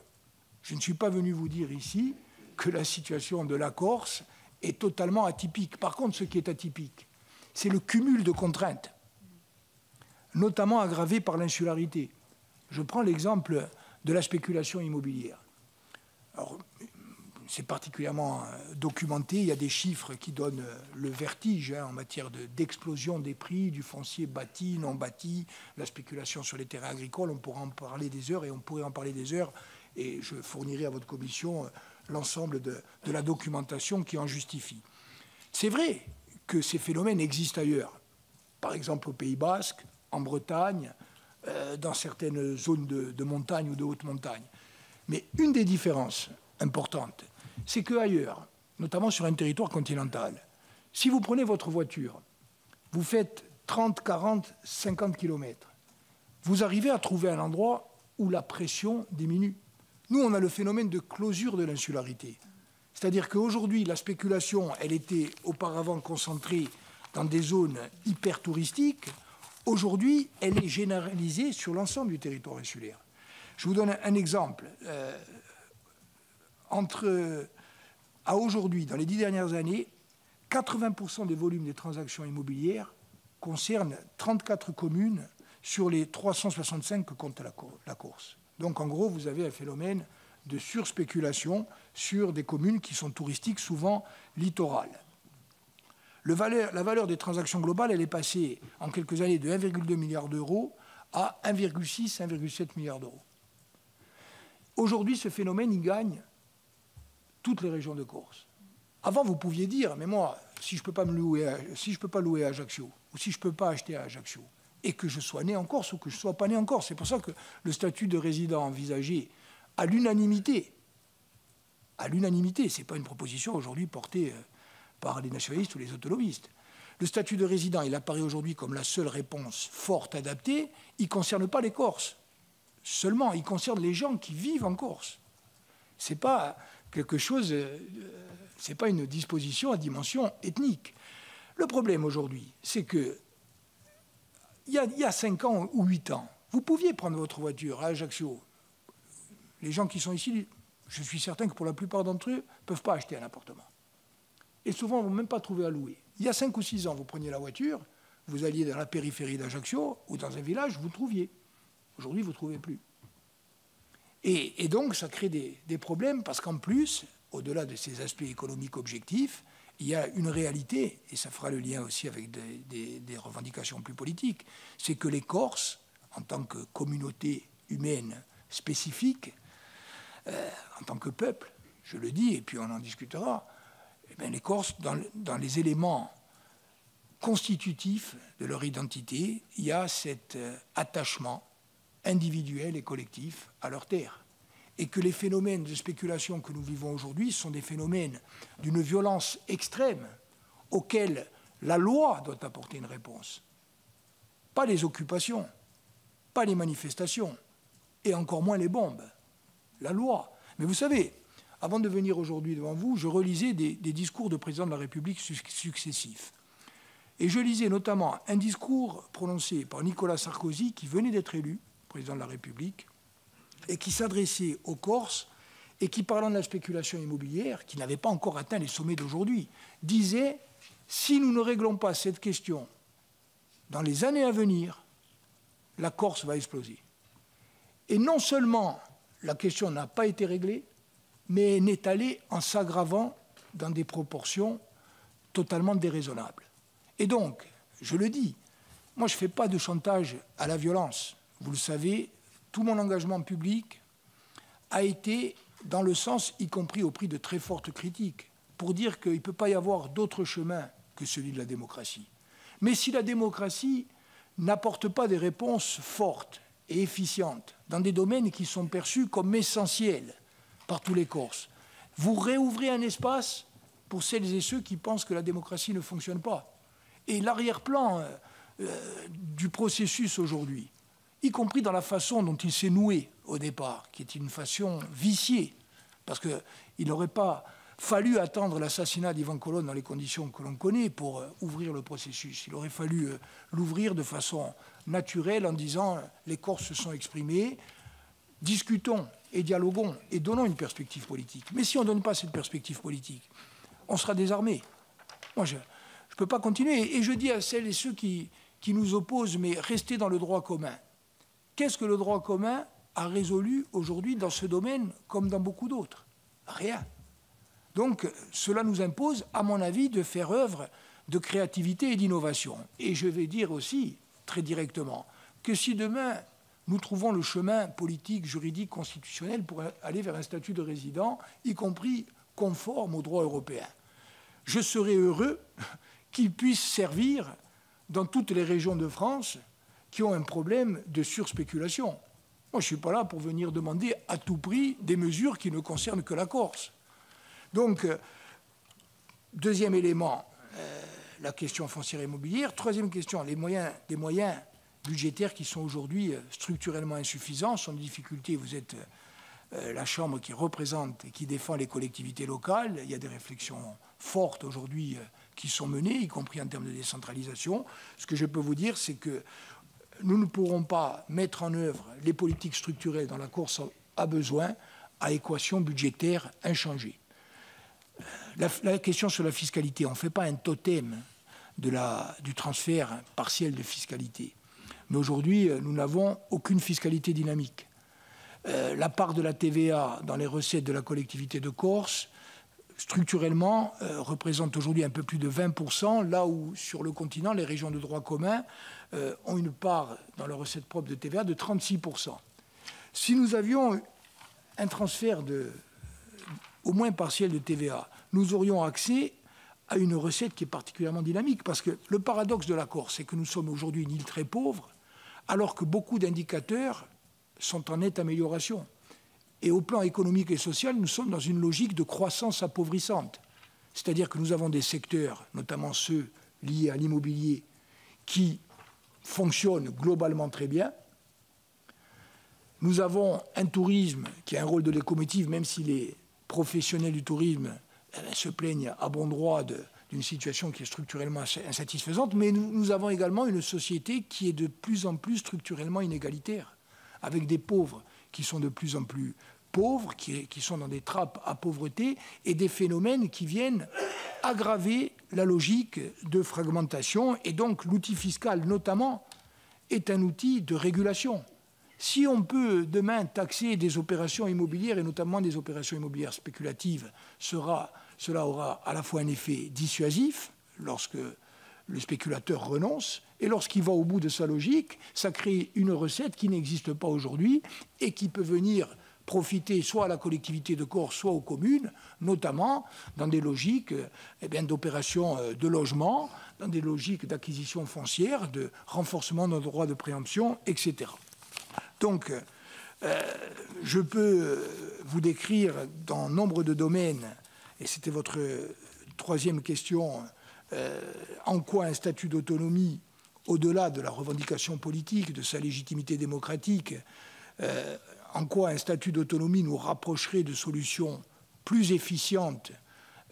Je ne suis pas venu vous dire ici que la situation de la Corse est totalement atypique. Par contre, ce qui est atypique, c'est le cumul de contraintes, notamment aggravé par l'insularité. Je prends l'exemple de la spéculation immobilière. Alors, c'est particulièrement documenté. Il y a des chiffres qui donnent le vertige en matière d'explosion des prix du foncier bâti, non bâti, la spéculation sur les terrains agricoles. On pourra en parler des heures, et on pourrait en parler des heures. Et je fournirai à votre commission l'ensemble de la documentation qui en justifie. C'est vrai que ces phénomènes existent ailleurs. Par exemple au Pays Basque, en Bretagne, dans certaines zones de montagne ou de haute montagne. Mais une des différences importantes, c'est qu'ailleurs, notamment sur un territoire continental, si vous prenez votre voiture, vous faites 30, 40, 50 km, vous arrivez à trouver un endroit où la pression diminue. Nous, on a le phénomène de closure de l'insularité. C'est-à-dire qu'aujourd'hui, la spéculation, elle était auparavant concentrée dans des zones hyper touristiques. Aujourd'hui, elle est généralisée sur l'ensemble du territoire insulaire. Je vous donne un exemple. À aujourd'hui, dans les 10 dernières années, 80% des volumes des transactions immobilières concernent 34 communes sur les 365 que compte la Corse. Donc, en gros, vous avez un phénomène de surspéculation sur des communes qui sont touristiques, souvent littorales. La valeur des transactions globales, elle est passée en quelques années de 1,2 milliard d'euros à 1,6, 1,7 milliard d'euros. Aujourd'hui, ce phénomène, il gagne toutes les régions de Corse. Avant, vous pouviez dire, mais moi, si je ne peux pas louer à Ajaccio, ou si je ne peux pas acheter à Ajaccio, et que je sois né en Corse ou que je ne sois pas né en Corse. C'est pour ça que le statut de résident envisagé à l'unanimité, ce n'est pas une proposition aujourd'hui portée par les nationalistes ou les autonomistes. Le statut de résident, il apparaît aujourd'hui comme la seule réponse forte, adaptée. Il ne concerne pas les Corses seulement, il concerne les gens qui vivent en Corse. Ce n'est pas quelque chose, c'est pas une disposition à dimension ethnique. Le problème aujourd'hui, c'est que il y a 5 ans ou 8 ans, vous pouviez prendre votre voiture à Ajaccio. Les gens qui sont ici, je suis certain que pour la plupart d'entre eux, ne peuvent pas acheter un appartement. Et souvent, ils ne vont même pas trouver à louer. Il y a 5 ou 6 ans, vous preniez la voiture, vous alliez dans la périphérie d'Ajaccio ou dans un village, vous trouviez. Aujourd'hui, vous ne trouvez plus. Et donc, ça crée des problèmes parce qu'en plus, au-delà de ces aspects économiques objectifs, il y a une réalité, et ça fera le lien aussi avec des revendications plus politiques, c'est que les Corses, en tant que communauté humaine spécifique, en tant que peuple, je le dis, et puis on en discutera, eh bien, les Corses, dans les éléments constitutifs de leur identité, il y a cet attachement individuel et collectif à leur terre. et que les phénomènes de spéculation que nous vivons aujourd'hui sont des phénomènes d'une violence extrême auxquels la loi doit apporter une réponse. Pas les occupations, pas les manifestations, et encore moins les bombes. La loi. Mais vous savez, avant de venir aujourd'hui devant vous, je relisais des discours de présidents de la République successifs. Et je lisais notamment un discours prononcé par Nicolas Sarkozy, qui venait d'être élu président de la République, et qui s'adressait aux Corses, et qui, parlant de la spéculation immobilière, qui n'avait pas encore atteint les sommets d'aujourd'hui, disait « Si nous ne réglons pas cette question dans les années à venir, la Corse va exploser. » Et non seulement la question n'a pas été réglée, mais elle est allée en s'aggravant dans des proportions totalement déraisonnables. Et donc, je le dis, moi je ne fais pas de chantage à la violence. Vous le savez, tout mon engagement public a été dans le sens, y compris au prix de très fortes critiques, pour dire qu'il ne peut pas y avoir d'autre chemin que celui de la démocratie. Mais si la démocratie n'apporte pas des réponses fortes et efficientes dans des domaines qui sont perçus comme essentiels par tous les Corses, vous réouvrez un espace pour celles et ceux qui pensent que la démocratie ne fonctionne pas. Et l'arrière-plan du processus aujourd'hui, y compris dans la façon dont il s'est noué au départ, qui est une façon viciée, parce qu'il n'aurait pas fallu attendre l'assassinat d'Ivan Colonne dans les conditions que l'on connaît pour ouvrir le processus. Il aurait fallu l'ouvrir de façon naturelle en disant « les Corses se sont exprimés, discutons et dialoguons et donnons une perspective politique ». Mais si on ne donne pas cette perspective politique, on sera désarmé. Moi, je ne peux pas continuer. Et je dis à celles et ceux qui nous opposent, mais restez dans le droit commun. Qu'est-ce que le droit commun a résolu aujourd'hui dans ce domaine comme dans beaucoup d'autres? Rien. Donc cela nous impose, à mon avis, de faire œuvre de créativité et d'innovation. Et je vais dire aussi, très directement, que si demain nous trouvons le chemin politique, juridique, constitutionnel pour aller vers un statut de résident, y compris conforme au droit européen, je serai heureux qu'il puisse servir dans toutes les régions de France qui ont un problème de surspéculation. Moi, je ne suis pas là pour venir demander à tout prix des mesures qui ne concernent que la Corse. Donc, deuxième élément, la question foncière immobilière. Troisième question, les moyens budgétaires qui sont aujourd'hui structurellement insuffisants, sont des difficultés. Vous êtes la Chambre qui représente et qui défend les collectivités locales. Il y a des réflexions fortes aujourd'hui qui sont menées, y compris en termes de décentralisation. Ce que je peux vous dire, c'est que nous ne pourrons pas mettre en œuvre les politiques structurelles dont la Corse a besoin à équation budgétaire inchangée. La question sur la fiscalité, on ne fait pas un totem du transfert partiel de fiscalité. Mais aujourd'hui, nous n'avons aucune fiscalité dynamique. La part de la TVA dans les recettes de la collectivité de Corse, structurellement, représente aujourd'hui un peu plus de 20%, là où, sur le continent, les régions de droit commun ont une part dans leurs recettes propres de TVA de 36%. Si nous avions un transfert au moins partiel de TVA, nous aurions accès à une recette qui est particulièrement dynamique. Parce que le paradoxe de la Corse, c'est que nous sommes aujourd'hui une île très pauvre, alors que beaucoup d'indicateurs sont en nette amélioration. Et au plan économique et social, nous sommes dans une logique de croissance appauvrissante. C'est-à-dire que nous avons des secteurs, notamment ceux liés à l'immobilier, qui fonctionnent globalement très bien. Nous avons un tourisme qui a un rôle de locomotive, même si les professionnels du tourisme se plaignent à bon droit d'une situation qui est structurellement insatisfaisante, mais nous avons également une société qui est de plus en plus structurellement inégalitaire, avec des pauvres qui sont de plus en plus pauvres, qui sont dans des trappes à pauvreté, et des phénomènes qui viennent aggraver la logique de fragmentation. Et donc l'outil fiscal, notamment, est un outil de régulation. Si on peut demain taxer des opérations immobilières, et notamment des opérations immobilières spéculatives, cela aura à la fois un effet dissuasif, lorsque le spéculateur renonce, et lorsqu'il va au bout de sa logique, ça crée une recette qui n'existe pas aujourd'hui et qui peut venir profiter soit à la collectivité de Corse, soit aux communes, notamment dans des logiques d'opérations de logement, dans des logiques d'acquisition foncière, de renforcement de nos droits de préemption, etc. Donc, je peux vous décrire dans nombre de domaines, et c'était votre troisième question, en quoi un statut d'autonomie, au-delà de la revendication politique, de sa légitimité démocratique, en quoi un statut d'autonomie nous rapprocherait de solutions plus efficientes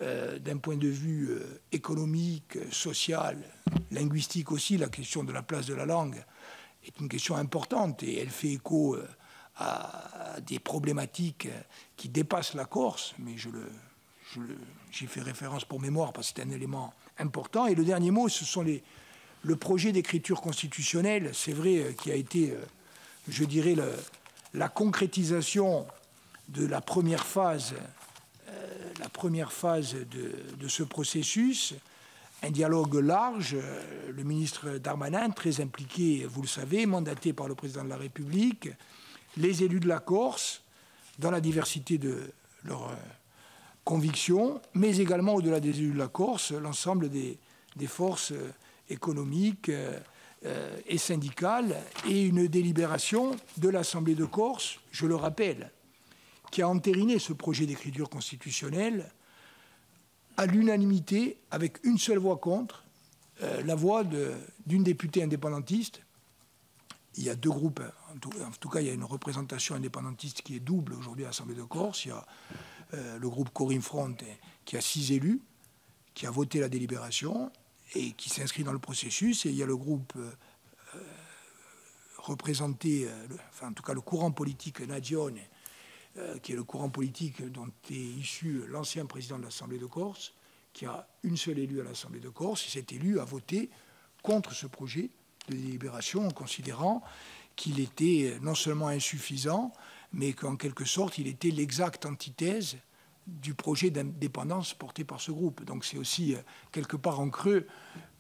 d'un point de vue économique, social, linguistique aussi. La question de la place de la langue est une question importante et elle fait écho à des problématiques qui dépassent la Corse, mais j'y fais référence pour mémoire parce que c'est un élément important. Et le dernier mot, ce sont le projet d'écriture constitutionnelle, c'est vrai, qui a été, je dirais, la concrétisation de la première phase de ce processus, un dialogue large, le ministre Darmanin, très impliqué, vous le savez, mandaté par le président de la République, les élus de la Corse, dans la diversité de leurs convictions, mais également, au-delà des élus de la Corse, l'ensemble des forces économiques et syndicales, et une délibération de l'Assemblée de Corse, je le rappelle, qui a entériné ce projet d'écriture constitutionnelle à l'unanimité, avec une seule voix contre, la voix d'une députée indépendantiste. Il y a deux groupes, en tout cas il y a une représentation indépendantiste qui est double aujourd'hui à l'Assemblée de Corse. Il y a le groupe Corim Front qui a 6 élus, qui a voté la délibération et qui s'inscrit dans le processus. Et il y a le groupe représenté, enfin en tout cas le courant politique Nagione, qui est le courant politique dont est issu l'ancien président de l'Assemblée de Corse, qui a une seule élue à l'Assemblée de Corse, et cet élu a voté contre ce projet de délibération en considérant qu'il était non seulement insuffisant, mais qu'en quelque sorte, il était l'exacte antithèse du projet d'indépendance porté par ce groupe. Donc c'est aussi, quelque part en creux,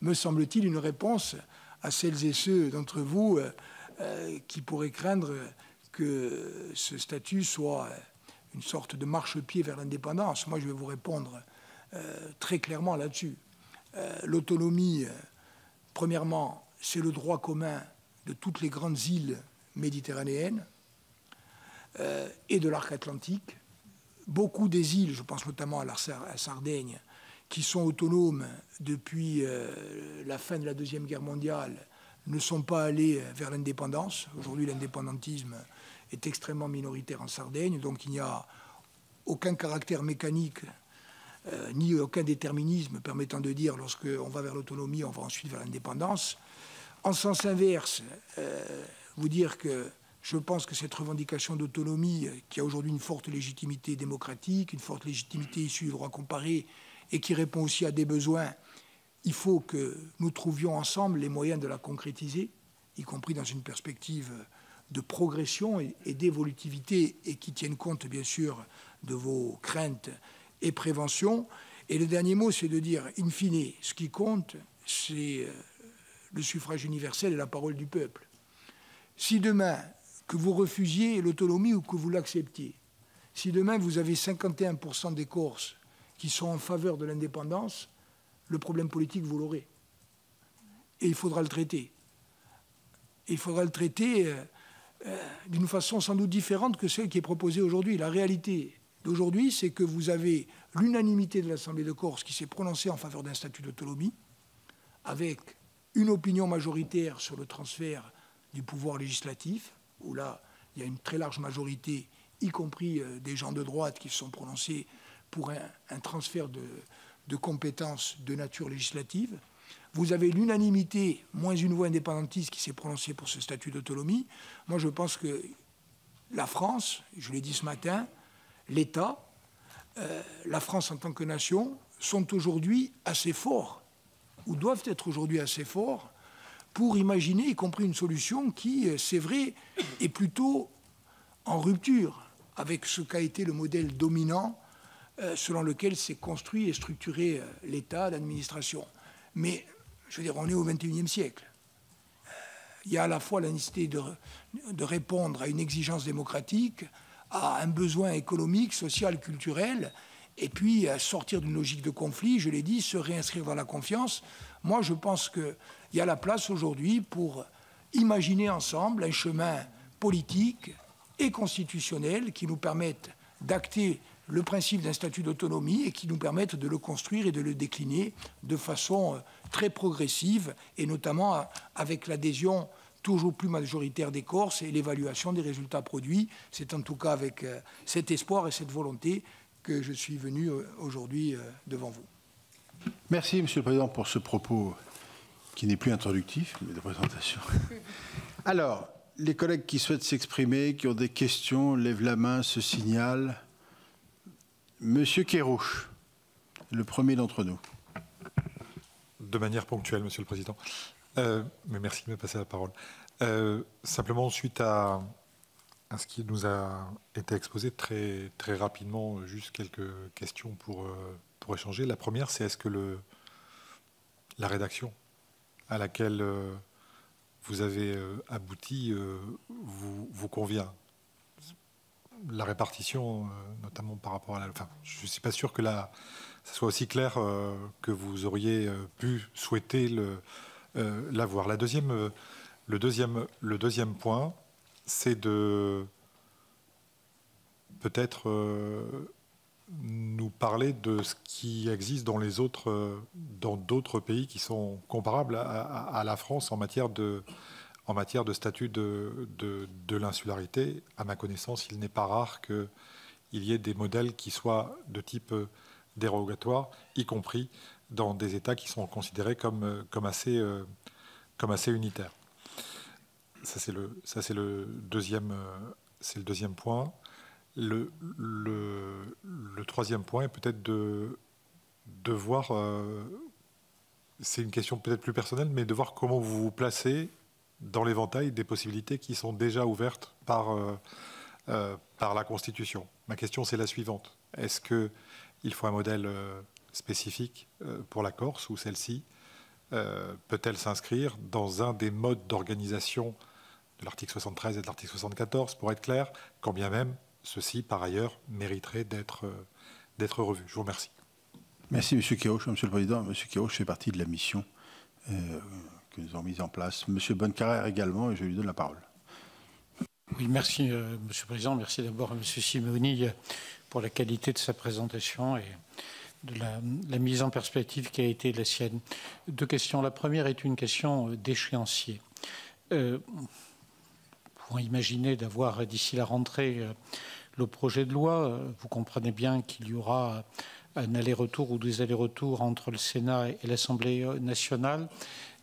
me semble-t-il, une réponse à celles et ceux d'entre vous qui pourraient craindre que ce statut soit une sorte de marchepied vers l'indépendance. Moi, je vais vous répondre très clairement là-dessus. L'autonomie, premièrement, c'est le droit commun de toutes les grandes îles méditerranéennes et de l'arc atlantique. Beaucoup des îles, je pense notamment à la Sardaigne, qui sont autonomes depuis la fin de la Deuxième Guerre mondiale, ne sont pas allées vers l'indépendance. Aujourd'hui, l'indépendantisme est extrêmement minoritaire en Sardaigne, donc il n'y a aucun caractère mécanique ni aucun déterminisme permettant de dire lorsqu'on va vers l'autonomie, on va ensuite vers l'indépendance. En sens inverse, vous dire que je pense que cette revendication d'autonomie, qui a aujourd'hui une forte légitimité démocratique, une forte légitimité issue du droit comparé et qui répond aussi à des besoins, il faut que nous trouvions ensemble les moyens de la concrétiser, y compris dans une perspective de progression et d'évolutivité, et qui tiennent compte, bien sûr, de vos craintes et préventions. Et le dernier mot, c'est de dire, in fine, ce qui compte, c'est le suffrage universel et la parole du peuple. Si demain, que vous refusiez l'autonomie ou que vous l'acceptiez, si demain vous avez 51% des Corses qui sont en faveur de l'indépendance, le problème politique, vous l'aurez. Et il faudra le traiter. Et il faudra le traiter d'une façon sans doute différente que celle qui est proposée aujourd'hui. La réalité d'aujourd'hui, c'est que vous avez l'unanimité de l'Assemblée de Corse qui s'est prononcée en faveur d'un statut d'autonomie, avec une opinion majoritaire sur le transfert du pouvoir législatif, où là, il y a une très large majorité, y compris des gens de droite qui se sont prononcés pour un transfert de compétences de nature législative. Vous avez l'unanimité, moins une voix indépendantiste qui s'est prononcée pour ce statut d'autonomie. Moi, je pense que la France, je l'ai dit ce matin, l'État, la France en tant que nation, sont aujourd'hui assez forts, ou doivent être aujourd'hui assez forts, pour imaginer, y compris une solution qui, c'est vrai, est plutôt en rupture avec ce qu'a été le modèle dominant selon lequel s'est construit et structuré l'État, l'administration. Mais, je veux dire, on est au XXIe siècle. Il y a à la fois la nécessité de répondre à une exigence démocratique, à un besoin économique, social, culturel, et puis sortir d'une logique de conflit, je l'ai dit, se réinscrire dans la confiance. Moi, je pense qu'il y a la place aujourd'hui pour imaginer ensemble un chemin politique et constitutionnel qui nous permette d'acter le principe d'un statut d'autonomie et qui nous permettent de le construire et de le décliner de façon très progressive, et notamment avec l'adhésion toujours plus majoritaire des Corses et l'évaluation des résultats produits. C'est en tout cas avec cet espoir et cette volonté que je suis venu aujourd'hui devant vous. Merci, Monsieur le Président, pour ce propos qui n'est plus introductif, mais de présentation. Alors, les collègues qui souhaitent s'exprimer, qui ont des questions, lèvent la main, se signalent. Monsieur Kerrouche, le premier d'entre nous. De manière ponctuelle, Monsieur le Président. Mais merci de me passer la parole. Simplement, suite à ce qui nous a été exposé très rapidement, juste quelques questions pour échanger. La première, c'est est-ce que la rédaction à laquelle vous avez abouti vous convient? La répartition, notamment par rapport à la... Enfin, je ne suis pas sûr que ça soit aussi clair que vous auriez pu souhaiter l'avoir. Le deuxième point, c'est de peut-être nous parler de ce qui existe dans d'autres pays qui sont comparables à la France en matière de statut de l'insularité. À ma connaissance, il n'est pas rare qu'il y ait des modèles qui soient de type dérogatoire, y compris dans des États qui sont considérés comme assez unitaires. Ça, c'est le deuxième point. Le troisième point est peut-être de voir, c'est une question peut-être plus personnelle, mais de voir comment vous vous placez dans l'éventail des possibilités qui sont déjà ouvertes par la Constitution. Ma question, c'est la suivante. Est-ce qu'il faut un modèle spécifique pour la Corse, ou celle-ci peut-elle s'inscrire dans un des modes d'organisation de l'article 73 et de l'article 74, pour être clair, quand bien même ceci, par ailleurs, mériterait d'être revu? Je vous remercie. Merci, M. Kerrouche. Monsieur le Président, M. Kerrouche fait partie de la mission que nous avons mise en place. M. Bonnecarrère également, et je lui donne la parole. Oui, merci, Monsieur le Président. Merci d'abord à M. Simeoni pour la qualité de sa présentation et de la mise en perspective qui a été la sienne. Deux questions. La première est une question d'échéancier. Pour imaginer d'avoir d'ici la rentrée le projet de loi, vous comprenez bien qu'il y aura un aller-retour ou des allers-retours entre le Sénat et l'Assemblée nationale.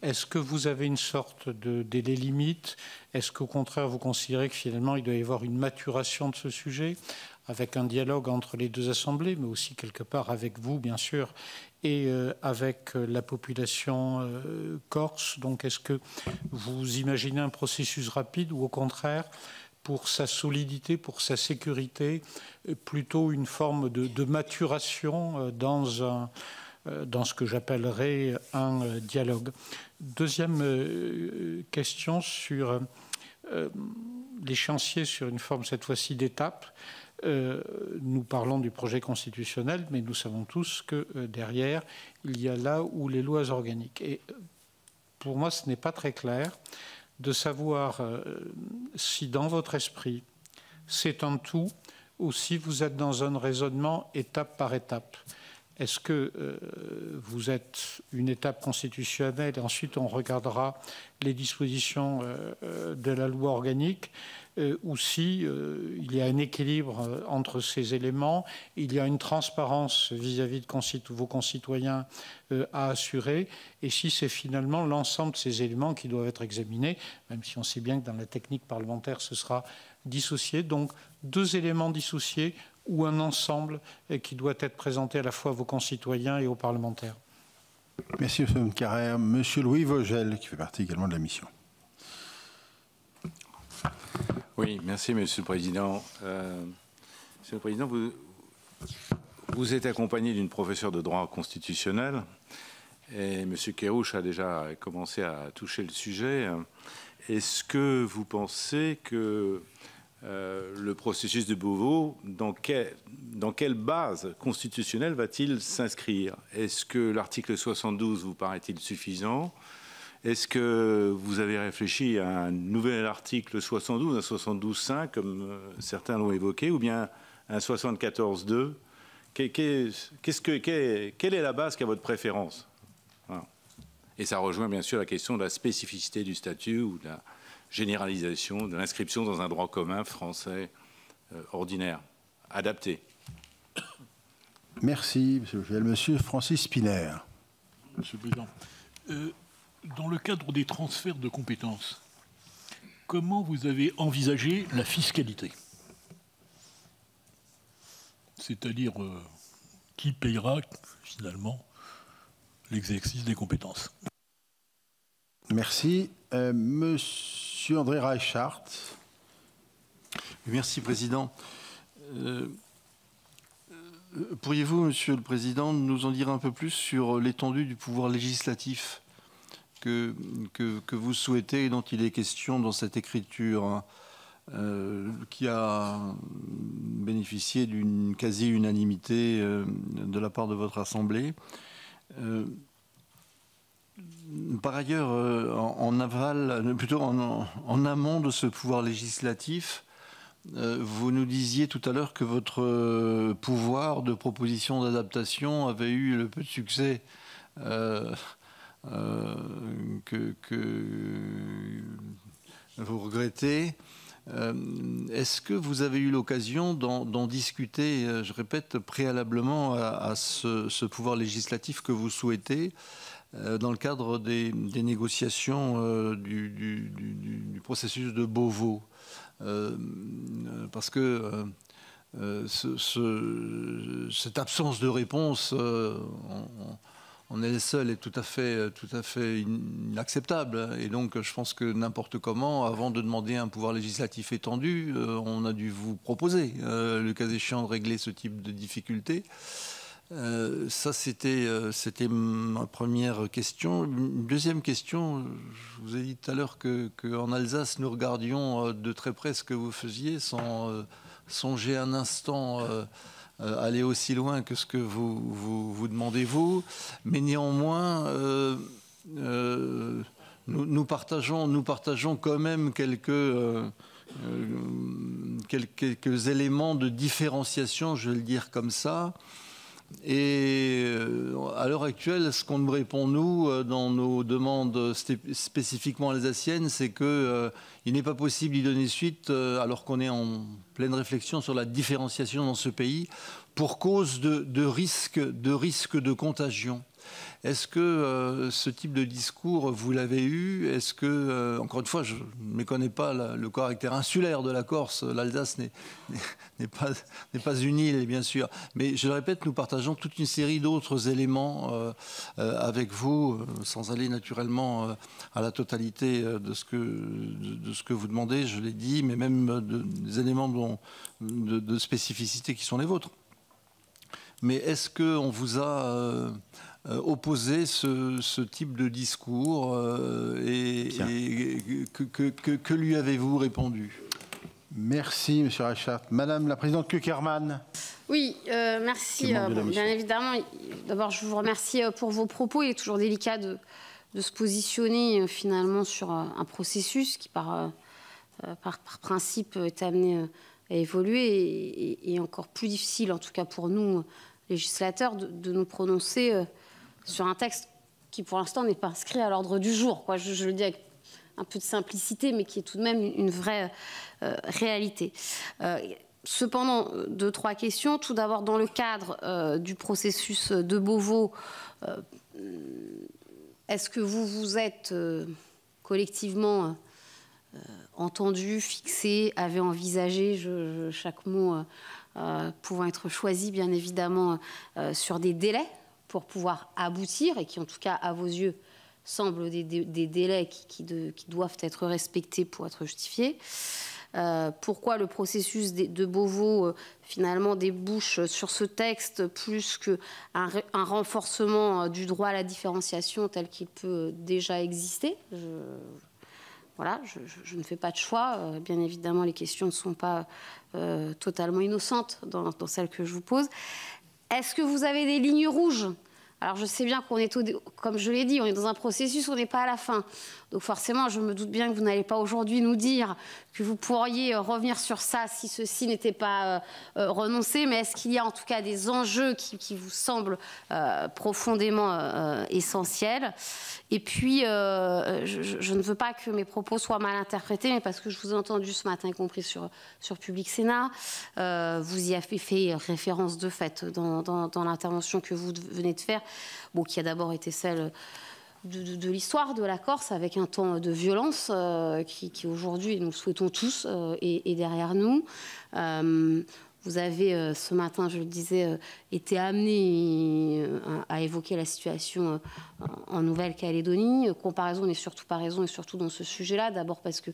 Est-ce que vous avez une sorte de délai limite? Est-ce qu'au contraire, vous considérez que finalement, il doit y avoir une maturation de ce sujet, avec un dialogue entre les deux assemblées, mais aussi quelque part avec vous, bien sûr, et avec la population corse? Donc, est-ce que vous imaginez un processus rapide ou au contraire, pour sa solidité, pour sa sécurité, plutôt une forme de maturation dans ce que j'appellerais un dialogue? Deuxième question sur l'échéancier, sur une forme cette fois-ci d'étape. Nous parlons du projet constitutionnel, mais nous savons tous que derrière, il y a là où les lois organiques. Et pour moi, ce n'est pas très clair de savoir si dans votre esprit, c'est un tout, ou si vous êtes dans un raisonnement étape par étape. Est-ce que vous êtes une étape constitutionnelle et ensuite on regardera les dispositions de la loi organique, ou si il y a un équilibre entre ces éléments, il y a une transparence vis-à-vis de vos concitoyens à assurer, et si c'est finalement l'ensemble de ces éléments qui doivent être examinés, même si on sait bien que dans la technique parlementaire ce sera dissocié. Donc deux éléments dissociés, ou un ensemble qui doit être présenté à la fois à vos concitoyens et aux parlementaires. Merci, M. Carrère. M. Louis Vogel, qui fait partie également de la mission. Oui, merci, Monsieur le Président. Monsieur le Président, vous êtes accompagné d'une professeure de droit constitutionnel, et M. Kerrouche a déjà commencé à toucher le sujet. Est-ce que vous pensez que le processus de Beauvau, dans quelle base constitutionnelle va-t-il s'inscrire? Est-ce que l'article 72 vous paraît-il suffisant? Est-ce que vous avez réfléchi à un nouvel article 72, un 72.5, comme certains l'ont évoqué, ou bien un 74.2. Quelle est la base qui a votre préférence? Voilà. Et ça rejoint bien sûr la question de la spécificité du statut ou de la généralisation, de l'inscription dans un droit commun français ordinaire, adapté. Merci, M. Vogel. Monsieur Francis Spiner. Monsieur le Président, dans le cadre des transferts de compétences, comment vous avez envisagé la fiscalité? C'est-à-dire, qui payera finalement l'exercice des compétences? Merci. Monsieur André Reichart. Merci, Président. Pourriez-vous, Monsieur le Président, nous en dire un peu plus sur l'étendue du pouvoir législatif que vous souhaitez et dont il est question dans cette écriture, qui a bénéficié d'une quasi-unanimité de la part de votre Assemblée. Par ailleurs, en aval, plutôt en amont de ce pouvoir législatif, vous nous disiez tout à l'heure que votre pouvoir de proposition d'adaptation avait eu le peu de succès que vous regrettez. Est-ce que vous avez eu l'occasion d'en discuter, je répète, préalablement à ce pouvoir législatif que vous souhaitez dans le cadre des négociations du processus de Beauvau? Parce que cette absence de réponse, on est les seuls, est tout à fait inacceptable. Et donc, je pense que n'importe comment, avant de demander un pouvoir législatif étendu, on a dû vous proposer, le cas échéant, de régler ce type de difficultés. Ça, c'était ma première question. Une deuxième question, je vous ai dit tout à l'heure qu'en Alsace, nous regardions de très près ce que vous faisiez, sans songer un instant aller aussi loin que ce que vous demandez, vous. Mais néanmoins, nous partageons quand même quelques éléments de différenciation, je vais le dire comme ça. Et à l'heure actuelle, ce qu'on nous répond, nous, dans nos demandes spécifiquement alsaciennes, c'est qu'il n'est pas possible d'y donner suite alors qu'on est en pleine réflexion sur la différenciation dans ce pays pour cause de risque de contagion. Est-ce que ce type de discours, vous l'avez eu? Est-ce que, encore une fois, je ne méconnais pas le caractère insulaire de la Corse. L'Alsace n'est pas une île, bien sûr. Mais je le répète, nous partageons toute une série d'autres éléments avec vous, sans aller naturellement à la totalité de ce que vous demandez, je l'ai dit, mais même des éléments de spécificité qui sont les vôtres. Mais est-ce qu'on vous a opposé ce type de discours et que lui avez-vous répondu? Merci, M. Reichart. Madame la Présidente Cukierman. Oui, merci. Bien évidemment, d'abord, je vous remercie pour vos propos. Il est toujours délicat de se positionner finalement sur un processus qui, par principe, est amené à évoluer et encore plus difficile, en tout cas pour nous, législateurs, de nous prononcer sur un texte qui, pour l'instant, n'est pas inscrit à l'ordre du jour. Je le dis avec un peu de simplicité, mais qui est tout de même une vraie réalité. Cependant, 2-3 questions. Tout d'abord, dans le cadre du processus de Beauvau, est-ce que vous vous êtes collectivement entendu, fixé, avez envisagé, chaque mot pouvant être choisi, bien évidemment, sur des délais pour pouvoir aboutir, et qui, en tout cas, à vos yeux, semblent des délais qui doivent être respectés pour être justifiés. Pourquoi le processus de Beauvau, finalement, débouche sur ce texte plus qu'un renforcement du droit à la différenciation tel qu'il peut déjà exister? Voilà, je ne fais pas de choix. Bien évidemment, les questions ne sont pas totalement innocentes dans celles que je vous pose. Est-ce que vous avez des lignes rouges? Alors, je sais bien qu'on est, comme je l'ai dit, on est dans un processus, on n'est pas à la fin. Donc forcément, je me doute bien que vous n'allez pas aujourd'hui nous dire que vous pourriez revenir sur ça si ceci n'était pas renoncé, mais est-ce qu'il y a en tout cas des enjeux qui vous semblent profondément essentiels? Et puis, je ne veux pas que mes propos soient mal interprétés, mais parce que je vous ai entendu ce matin, y compris sur Public Sénat, vous y avez fait référence de fait dans l'intervention que vous venez de faire, bon, qui a d'abord été celle de l'histoire de la Corse, avec un temps de violence qui aujourd'hui, nous le souhaitons tous, est derrière nous. Vous avez, ce matin, je le disais, été amené à évoquer la situation en Nouvelle-Calédonie. Comparaison n'est surtout pas raison, et surtout dans ce sujet-là. D'abord parce que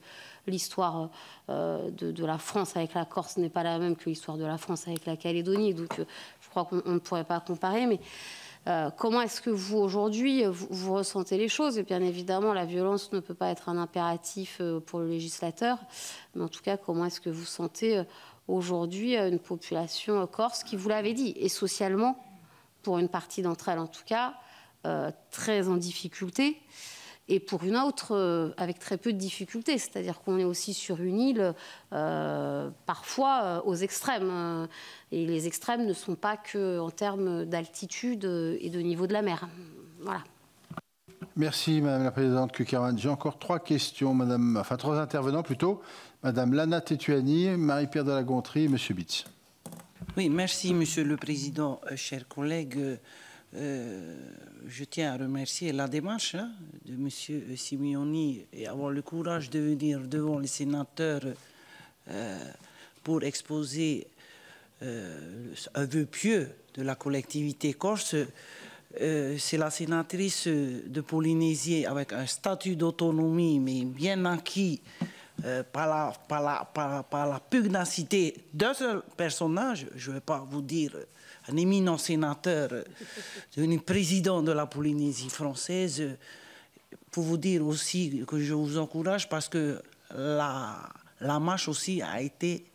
l'histoire de la France avec la Corse n'est pas la même que l'histoire de la France avec la Calédonie. Donc, je crois qu'on ne pourrait pas comparer. Mais comment est-ce que vous, aujourd'hui, vous ressentez les choses? Et bien évidemment, la violence ne peut pas être un impératif pour le législateur. Mais en tout cas, comment est-ce que vous sentez aujourd'hui une population corse qui, vous l'avez dit, est socialement, pour une partie d'entre elles en tout cas, très en difficulté, et pour une autre, avec très peu de difficultés. C'est-à-dire qu'on est aussi sur une île, parfois aux extrêmes. Et les extrêmes ne sont pas qu'en termes d'altitude et de niveau de la mer. Voilà. Merci, Madame la Présidente Cuccaroine. J'ai encore 3 questions, enfin 3 intervenants plutôt. Madame Lana Tetuani, Marie-Pierre de la Gontrie et Monsieur Bitz. Oui, merci, Monsieur le Président. Chers collègues, je tiens à remercier la démarche de Monsieur Simeoni et avoir le courage de venir devant les sénateurs pour exposer un vœu pieux de la collectivité corse. C'est la sénatrice de Polynésie avec un statut d'autonomie, mais bien acquis par la pugnacité d'un seul personnage. Je ne vais pas vous dire un éminent sénateur devenu président de la Polynésie française, pour vous dire aussi que je vous encourage parce que la marche aussi a été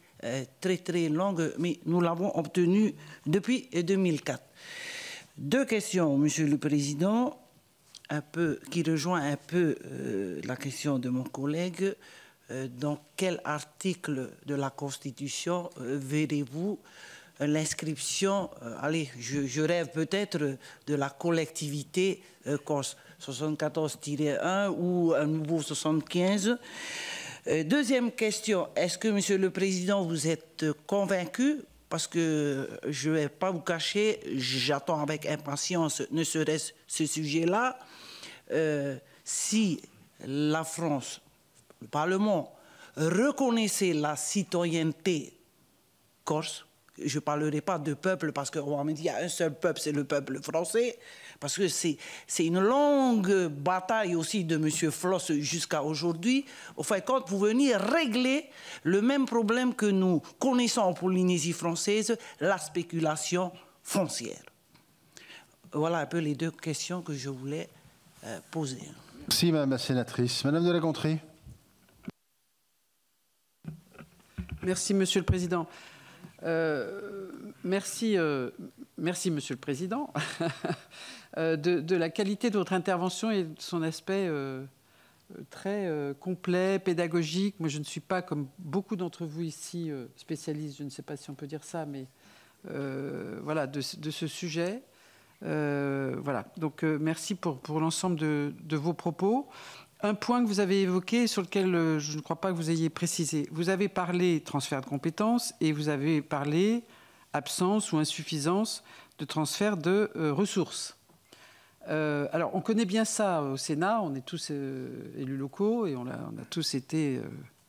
très très longue, mais nous l'avons obtenue depuis 2004. 2 questions, Monsieur le Président, qui rejoint un peu la question de mon collègue. Dans quel article de la Constitution verrez-vous l'inscription, allez, je rêve peut-être de la collectivité corse, 74-1 ou un nouveau 75. Deuxième question, est-ce que, Monsieur le Président, vous êtes convaincu? Parce que je ne vais pas vous cacher, j'attends avec impatience, ne serait-ce ce sujet-là, si la France, le Parlement, reconnaissait la citoyenneté corse. Je ne parlerai pas de peuple parce qu'on va me dire qu'il y a un seul peuple, c'est le peuple français, parce que c'est une longue bataille aussi de M. Floss jusqu'à aujourd'hui, au fait compte, pour venir régler le même problème que nous connaissons en Polynésie française, la spéculation foncière. Voilà un peu les 2 questions que je voulais poser. Merci, Madame la Sénatrice. Madame de la Gontrie. Merci, Monsieur le Président. Merci, Monsieur le Président, de la qualité de votre intervention et de son aspect très complet, pédagogique. Moi, je ne suis pas, comme beaucoup d'entre vous ici, spécialiste, je ne sais pas si on peut dire ça, mais voilà, de ce sujet. Voilà. Donc, merci pour l'ensemble de vos propos. Un point que vous avez évoqué, sur lequel je ne crois pas que vous ayez précisé. Vous avez parlé transfert de compétences et vous avez parlé absence ou insuffisance de transfert de ressources. Alors, on connaît bien ça au Sénat, on est tous élus locaux et on a tous été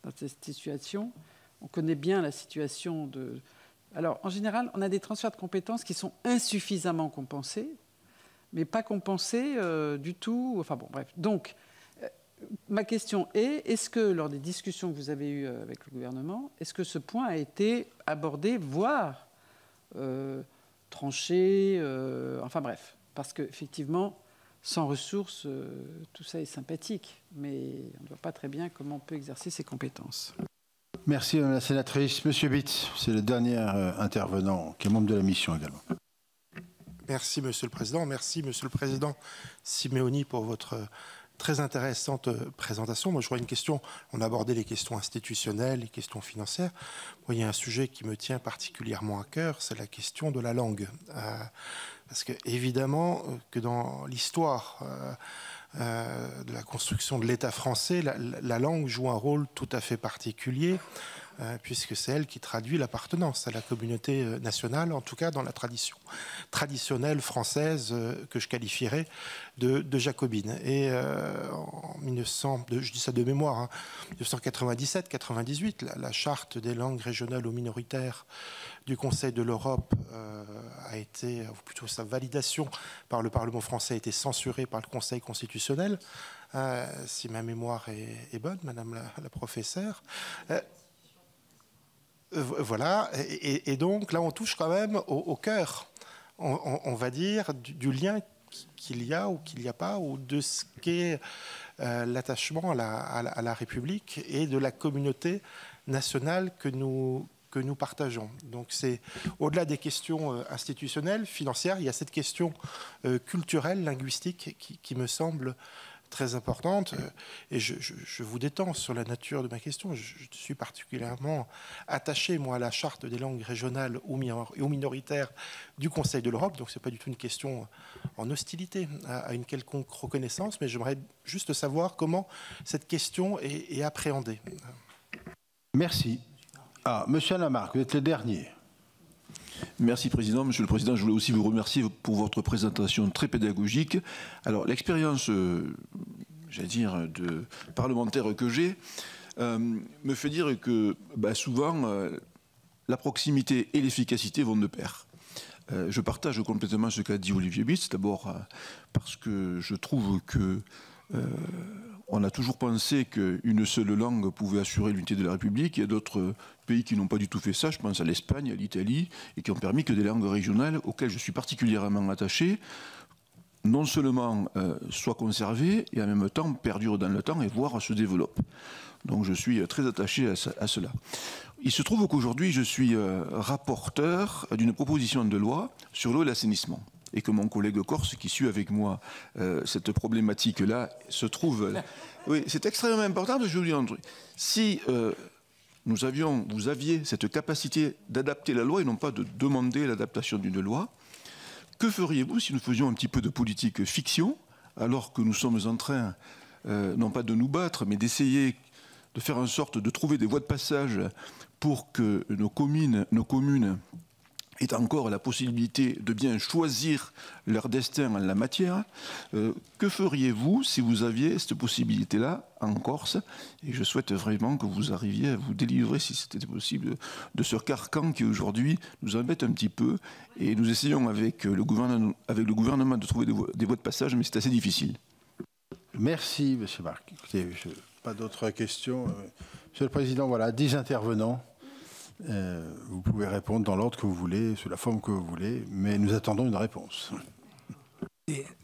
dans cette situation. On connaît bien la situation de... Alors, en général, on a des transferts de compétences qui sont insuffisamment compensés, mais pas compensés du tout. Enfin bon, bref. Donc, ma question est, est-ce que lors des discussions que vous avez eues avec le gouvernement, est-ce que ce point a été abordé, voire tranché, enfin bref, parce qu'effectivement, sans ressources, tout ça est sympathique, mais on ne voit pas très bien comment on peut exercer ses compétences. Merci, Madame la Sénatrice. Monsieur Bitz, c'est le dernier intervenant, qui est membre de la mission également. Merci, Monsieur le Président. Merci, Monsieur le Président Simeoni, pour votre très intéressante présentation. Moi, je vois une question, on a abordé les questions institutionnelles, les questions financières. Moi, il y a un sujet qui me tient particulièrement à cœur, c'est la question de la langue. Parce que, évidemment, que dans l'histoire de la construction de l'État français, la langue joue un rôle tout à fait particulier, puisque c'est elle qui traduit l'appartenance à la communauté nationale, en tout cas dans la tradition traditionnelle française que je qualifierais de jacobine. Et en 1900, je dis ça de mémoire, hein, 1997-98, la charte des langues régionales ou minoritaires du Conseil de l'Europe a été, ou plutôt sa validation par le Parlement français a été censurée par le Conseil constitutionnel, si ma mémoire est bonne, Madame la professeure. Voilà, et donc là on touche quand même au cœur, on va dire, du lien qu'il y a ou qu'il n'y a pas, ou de ce qu'est l'attachement à la République et de la communauté nationale que nous partageons. Donc c'est au-delà des questions institutionnelles, financières, il y a cette question culturelle, linguistique qui me semble très importante. Et je vous détends sur la nature de ma question. Je suis particulièrement attaché, moi, à la charte des langues régionales ou minoritaires du Conseil de l'Europe. Donc, ce n'est pas du tout une question en hostilité à une quelconque reconnaissance, mais j'aimerais juste savoir comment cette question est appréhendée. Merci. Monsieur Lamarque, vous êtes le dernier. Merci Président. Monsieur le Président, je voulais aussi vous remercier pour votre présentation très pédagogique. Alors l'expérience, j'allais dire, de parlementaire que j'ai, me fait dire que souvent la proximité et l'efficacité vont de pair. Je partage complètement ce qu'a dit Olivier Bitz, d'abord parce que je trouve que on a toujours pensé qu'une seule langue pouvait assurer l'unité de la République. Il y a d'autres pays qui n'ont pas du tout fait ça. Je pense à l'Espagne, à l'Italie, et qui ont permis que des langues régionales, auxquelles je suis particulièrement attaché, non seulement soient conservées, et en même temps perdurent dans le temps et voire se développent. Donc je suis très attaché à cela. Il se trouve qu'aujourd'hui, je suis rapporteur d'une proposition de loi sur l'eau et l'assainissement. Et que mon collègue corse, qui suit avec moi cette problématique-là, se trouve... Oui, c'est extrêmement important, parce que je vous dis un truc. Si vous aviez cette capacité d'adapter la loi et non pas de demander l'adaptation d'une loi, que feriez-vous si nous faisions un petit peu de politique fiction, alors que nous sommes en train, non pas de nous battre, mais d'essayer de faire en sorte de trouver des voies de passage pour que nos communes aient encore la possibilité de bien choisir leur destin en la matière. Que feriez-vous si vous aviez cette possibilité-là en Corse? Et je souhaite vraiment que vous arriviez à vous délivrer, si c'était possible, de ce carcan qui aujourd'hui nous embête un petit peu. Et nous essayons avec le gouvernement de trouver des voies de passage, mais c'est assez difficile. Merci, M. Marc. Écoutez, pas d'autres questions. Monsieur le Président, voilà, 10 intervenants. Vous pouvez répondre dans l'ordre que vous voulez, sous la forme que vous voulez, mais nous attendons une réponse.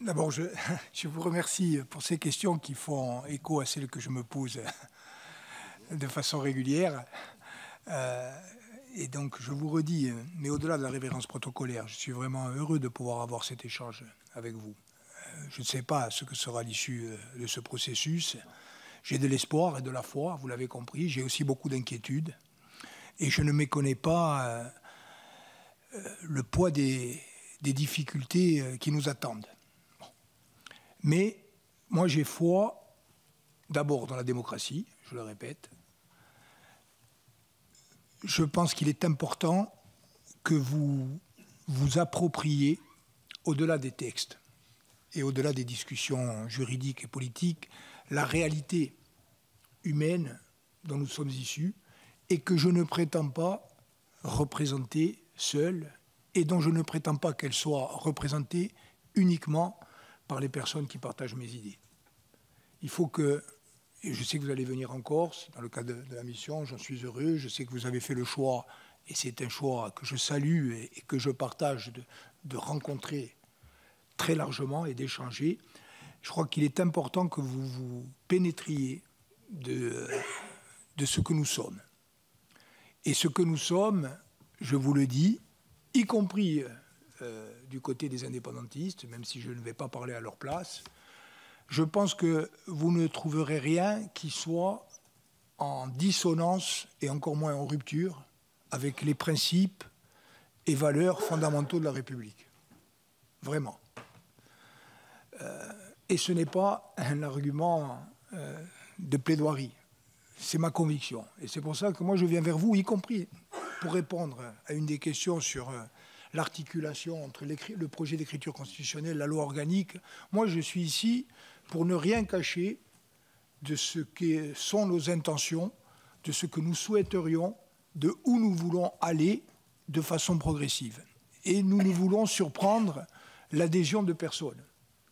D'abord, je vous remercie pour ces questions qui font écho à celles que je me pose de façon régulière. Et donc, je vous redis, mais au-delà de la révérence protocolaire, je suis vraiment heureux de pouvoir avoir cet échange avec vous. Je ne sais pas ce que sera l'issue de ce processus. J'ai de l'espoir et de la foi, vous l'avez compris. J'ai aussi beaucoup d'inquiétudes. Et je ne méconnais pas le poids des difficultés qui nous attendent. Bon. Mais moi, j'ai foi d'abord dans la démocratie, je le répète. Je pense qu'il est important que vous vous appropriez, au-delà des textes et au-delà des discussions juridiques et politiques, la réalité humaine dont nous sommes issus, et que je ne prétends pas représenter seule, et dont je ne prétends pas qu'elle soit représentée uniquement par les personnes qui partagent mes idées. Il faut que, et je sais que vous allez venir en Corse, dans le cadre de la mission, j'en suis heureux, je sais que vous avez fait le choix, et c'est un choix que je salue et que je partage, de rencontrer très largement et d'échanger. Je crois qu'il est important que vous vous pénétriez de ce que nous sommes. Et ce que nous sommes, je vous le dis, y compris du côté des indépendantistes, même si je ne vais pas parler à leur place, je pense que vous ne trouverez rien qui soit en dissonance et encore moins en rupture avec les principes et valeurs fondamentaux de la République. Vraiment. Et ce n'est pas un argument de plaidoirie. C'est ma conviction. Et c'est pour ça que moi je viens vers vous, y compris pour répondre à une des questions sur l'articulation entre le projet d'écriture constitutionnelle et la loi organique. Moi je suis ici pour ne rien cacher de ce que sont nos intentions, de ce que nous souhaiterions, de où nous voulons aller de façon progressive. Et nous ne voulons surprendre l'adhésion de personne,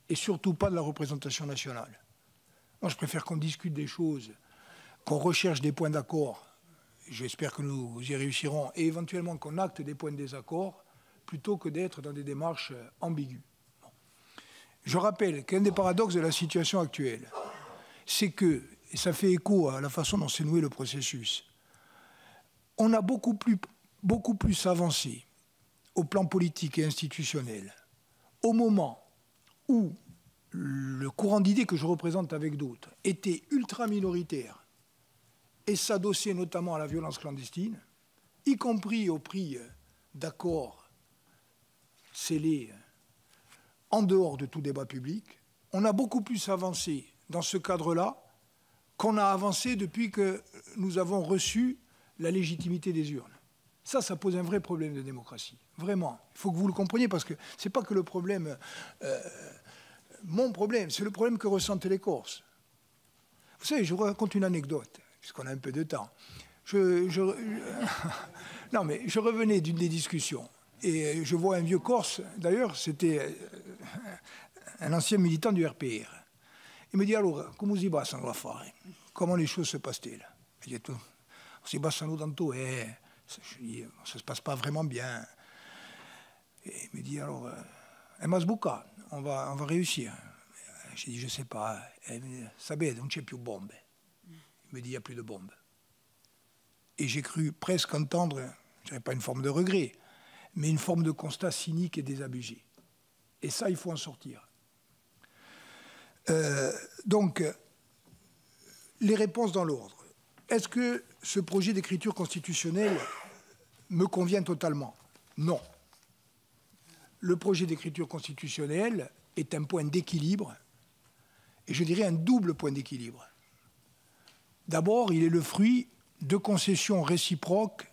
et surtout pas de la représentation nationale. Moi, je préfère qu'on discute des choses, qu'on recherche des points d'accord, j'espère que nous y réussirons, et éventuellement qu'on acte des points de désaccord, plutôt que d'être dans des démarches ambiguës. Bon. Je rappelle qu'un des paradoxes de la situation actuelle, c'est que, et ça fait écho à la façon dont s'est noué le processus, on a beaucoup plus avancé au plan politique et institutionnel au moment où le courant d'idées que je représente avec d'autres était ultra minoritaire et s'adossait notamment à la violence clandestine, y compris au prix d'accords scellés en dehors de tout débat public. On a beaucoup plus avancé dans ce cadre-là qu'on a avancé depuis que nous avons reçu la légitimité des urnes. Ça pose un vrai problème de démocratie. Vraiment. Il faut que vous le compreniez parce que ce n'est pas que le problème, mon problème, c'est le problème que ressentent les Corses. Vous savez, je vous raconte une anecdote, puisqu'on a un peu de temps. Non, mais je revenais d'une des discussions et je vois un vieux Corse, d'ailleurs, c'était un ancien militant du RPR. Il me dit, alors, comment si passano a fare? Comment les choses se passent-elles? Je dis, si passano tanto, je dis, ça ne se passe pas vraiment bien. Et il me dit, alors, Masbuca, on va réussir. J'ai dit, je ne sais pas. Sapete, non c'è più bombe. Il me dit, il n'y a plus de bombes. Et j'ai cru presque entendre, je dirais pas une forme de regret, mais une forme de constat cynique et désabusé. Et ça, il faut en sortir. Donc, les réponses dans l'ordre. Est-ce que ce projet d'écriture constitutionnelle me convient totalement? Non. Le projet d'écriture constitutionnelle est un point d'équilibre, et je dirais un double point d'équilibre. D'abord, il est le fruit de concessions réciproques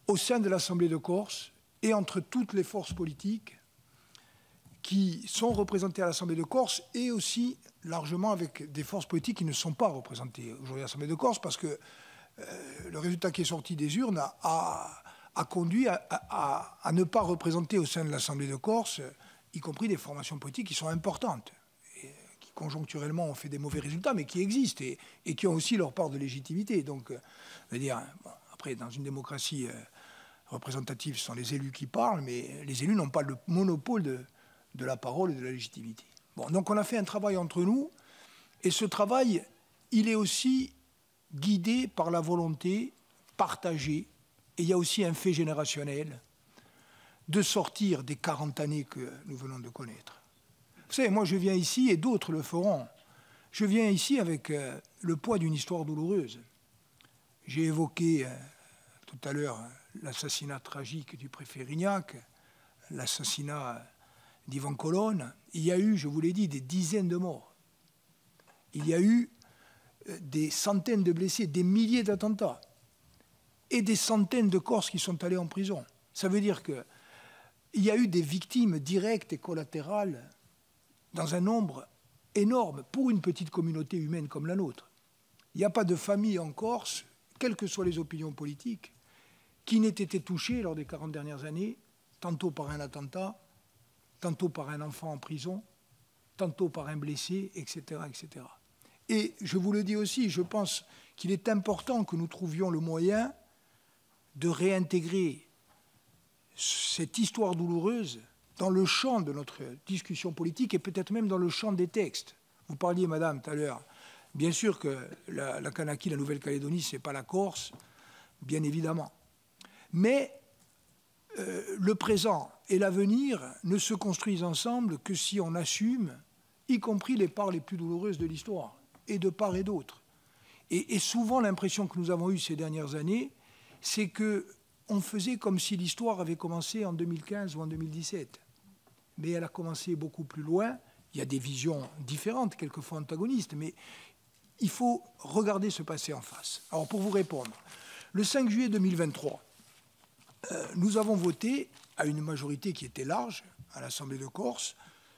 au sein de l'Assemblée de Corse et entre toutes les forces politiques qui sont représentées à l'Assemblée de Corse et aussi largement avec des forces politiques qui ne sont pas représentées aujourd'hui à l'Assemblée de Corse parce que le résultat qui est sorti des urnes a conduit à ne pas représenter au sein de l'Assemblée de Corse, y compris des formations politiques qui sont importantes, et qui conjoncturellement ont fait des mauvais résultats, mais qui existent et qui ont aussi leur part de légitimité. Donc, je veux dire, bon, après, dans une démocratie représentative, ce sont les élus qui parlent, mais les élus n'ont pas le monopole de la parole et de la légitimité. Bon, donc on a fait un travail entre nous, et ce travail, il est aussi guidé par la volonté partagée, et il y a aussi un fait générationnel, de sortir des 40 années que nous venons de connaître. Vous savez, moi je viens ici, et d'autres le feront, je viens ici avec le poids d'une histoire douloureuse. J'ai évoqué tout à l'heure l'assassinat tragique du préfet Rignac, l'assassinat d'Yvan Colonne. Il y a eu, je vous l'ai dit, des dizaines de morts. Il y a eu des centaines de blessés, des milliers d'attentats et des centaines de Corses qui sont allés en prison. Ça veut dire qu'il y a eu des victimes directes et collatérales dans un nombre énorme pour une petite communauté humaine comme la nôtre. Il n'y a pas de famille en Corse, quelles que soient les opinions politiques, qui n'ait été touchée lors des 40 dernières années, tantôt par un attentat, tantôt par un enfant en prison, tantôt par un blessé, etc., etc. Et je vous le dis aussi, je pense qu'il est important que nous trouvions le moyen de réintégrer cette histoire douloureuse dans le champ de notre discussion politique et peut-être même dans le champ des textes. Vous parliez, madame, tout à l'heure, bien sûr que la Kanaki, la Nouvelle-Calédonie, ce n'est pas la Corse, bien évidemment. Mais le présent et l'avenir ne se construisent ensemble que si on assume, y compris les parts les plus douloureuses de l'histoire, et de part et d'autre. Et souvent, l'impression que nous avons eue ces dernières années, c'est qu'on faisait comme si l'histoire avait commencé en 2015 ou en 2017. Mais elle a commencé beaucoup plus loin. Il y a des visions différentes, quelquefois antagonistes, mais il faut regarder ce passé en face. Alors, pour vous répondre, le 5 juillet 2023, nous avons voté, à une majorité qui était large, à l'Assemblée de Corse,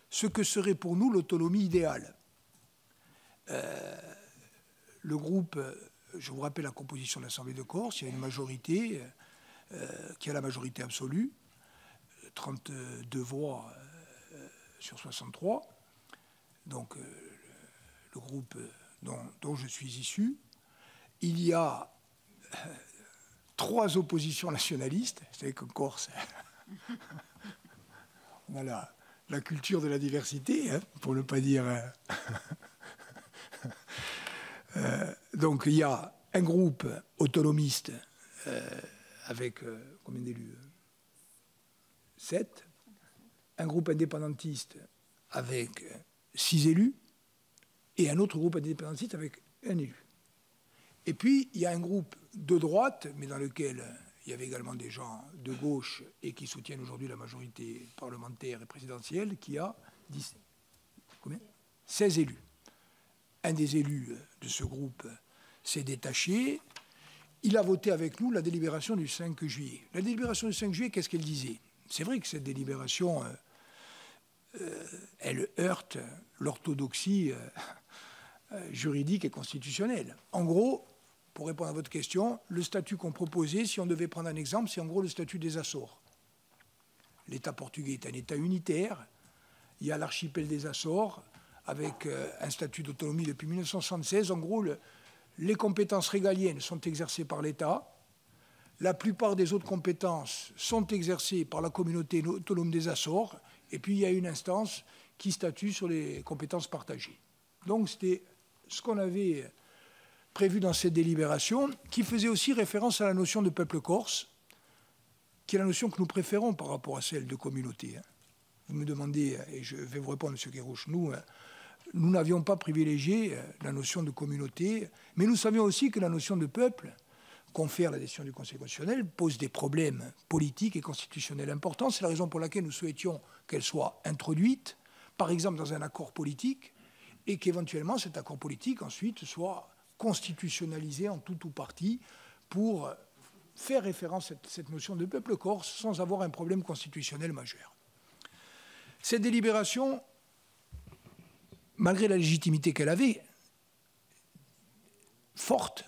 ce que serait pour nous l'autonomie idéale. Le groupe, je vous rappelle la composition de l'Assemblée de Corse, il y a une majorité qui a la majorité absolue, 32 voix sur 63, donc le groupe dont je suis issu. Il y a 3 oppositions nationalistes, vous savez qu'en Corse, on a la culture de la diversité, hein, pour ne pas dire... donc il y a un groupe autonomiste avec combien d'élus 7, un groupe indépendantiste avec 6 élus et un autre groupe indépendantiste avec 1 élu. Et puis il y a un groupe de droite, mais dans lequel il y avait également des gens de gauche et qui soutiennent aujourd'hui la majorité parlementaire et présidentielle, qui a 16 élus. Un des élus de ce groupe s'est détaché. Il a voté avec nous la délibération du 5 juillet. La délibération du 5 juillet, qu'est-ce qu'elle disait? C'est vrai que cette délibération, elle heurte l'orthodoxie juridique et constitutionnelle. En gros, pour répondre à votre question, le statut qu'on proposait, si on devait prendre un exemple, c'est en gros le statut des Açores. L'État portugais est un État unitaire. Il y a l'archipel des Açores, avec un statut d'autonomie depuis 1976. En gros, les compétences régaliennes sont exercées par l'État. La plupart des autres compétences sont exercées par la communauté autonome des Açores. Et puis, il y a une instance qui statue sur les compétences partagées. Donc, c'était ce qu'on avait prévu dans cette délibération, qui faisait aussi référence à la notion de peuple corse, qui est la notion que nous préférons par rapport à celle de communauté. Vous me demandez, et je vais vous répondre, M. Guérouche, nous n'avions pas privilégié la notion de communauté, mais nous savions aussi que la notion de peuple confère la décision du Conseil constitutionnel, pose des problèmes politiques et constitutionnels importants. C'est la raison pour laquelle nous souhaitions qu'elle soit introduite, par exemple dans un accord politique, et qu'éventuellement cet accord politique ensuite soit constitutionnalisé en tout ou partie pour faire référence à cette notion de peuple corse sans avoir un problème constitutionnel majeur. Cette délibération, malgré la légitimité qu'elle avait, forte,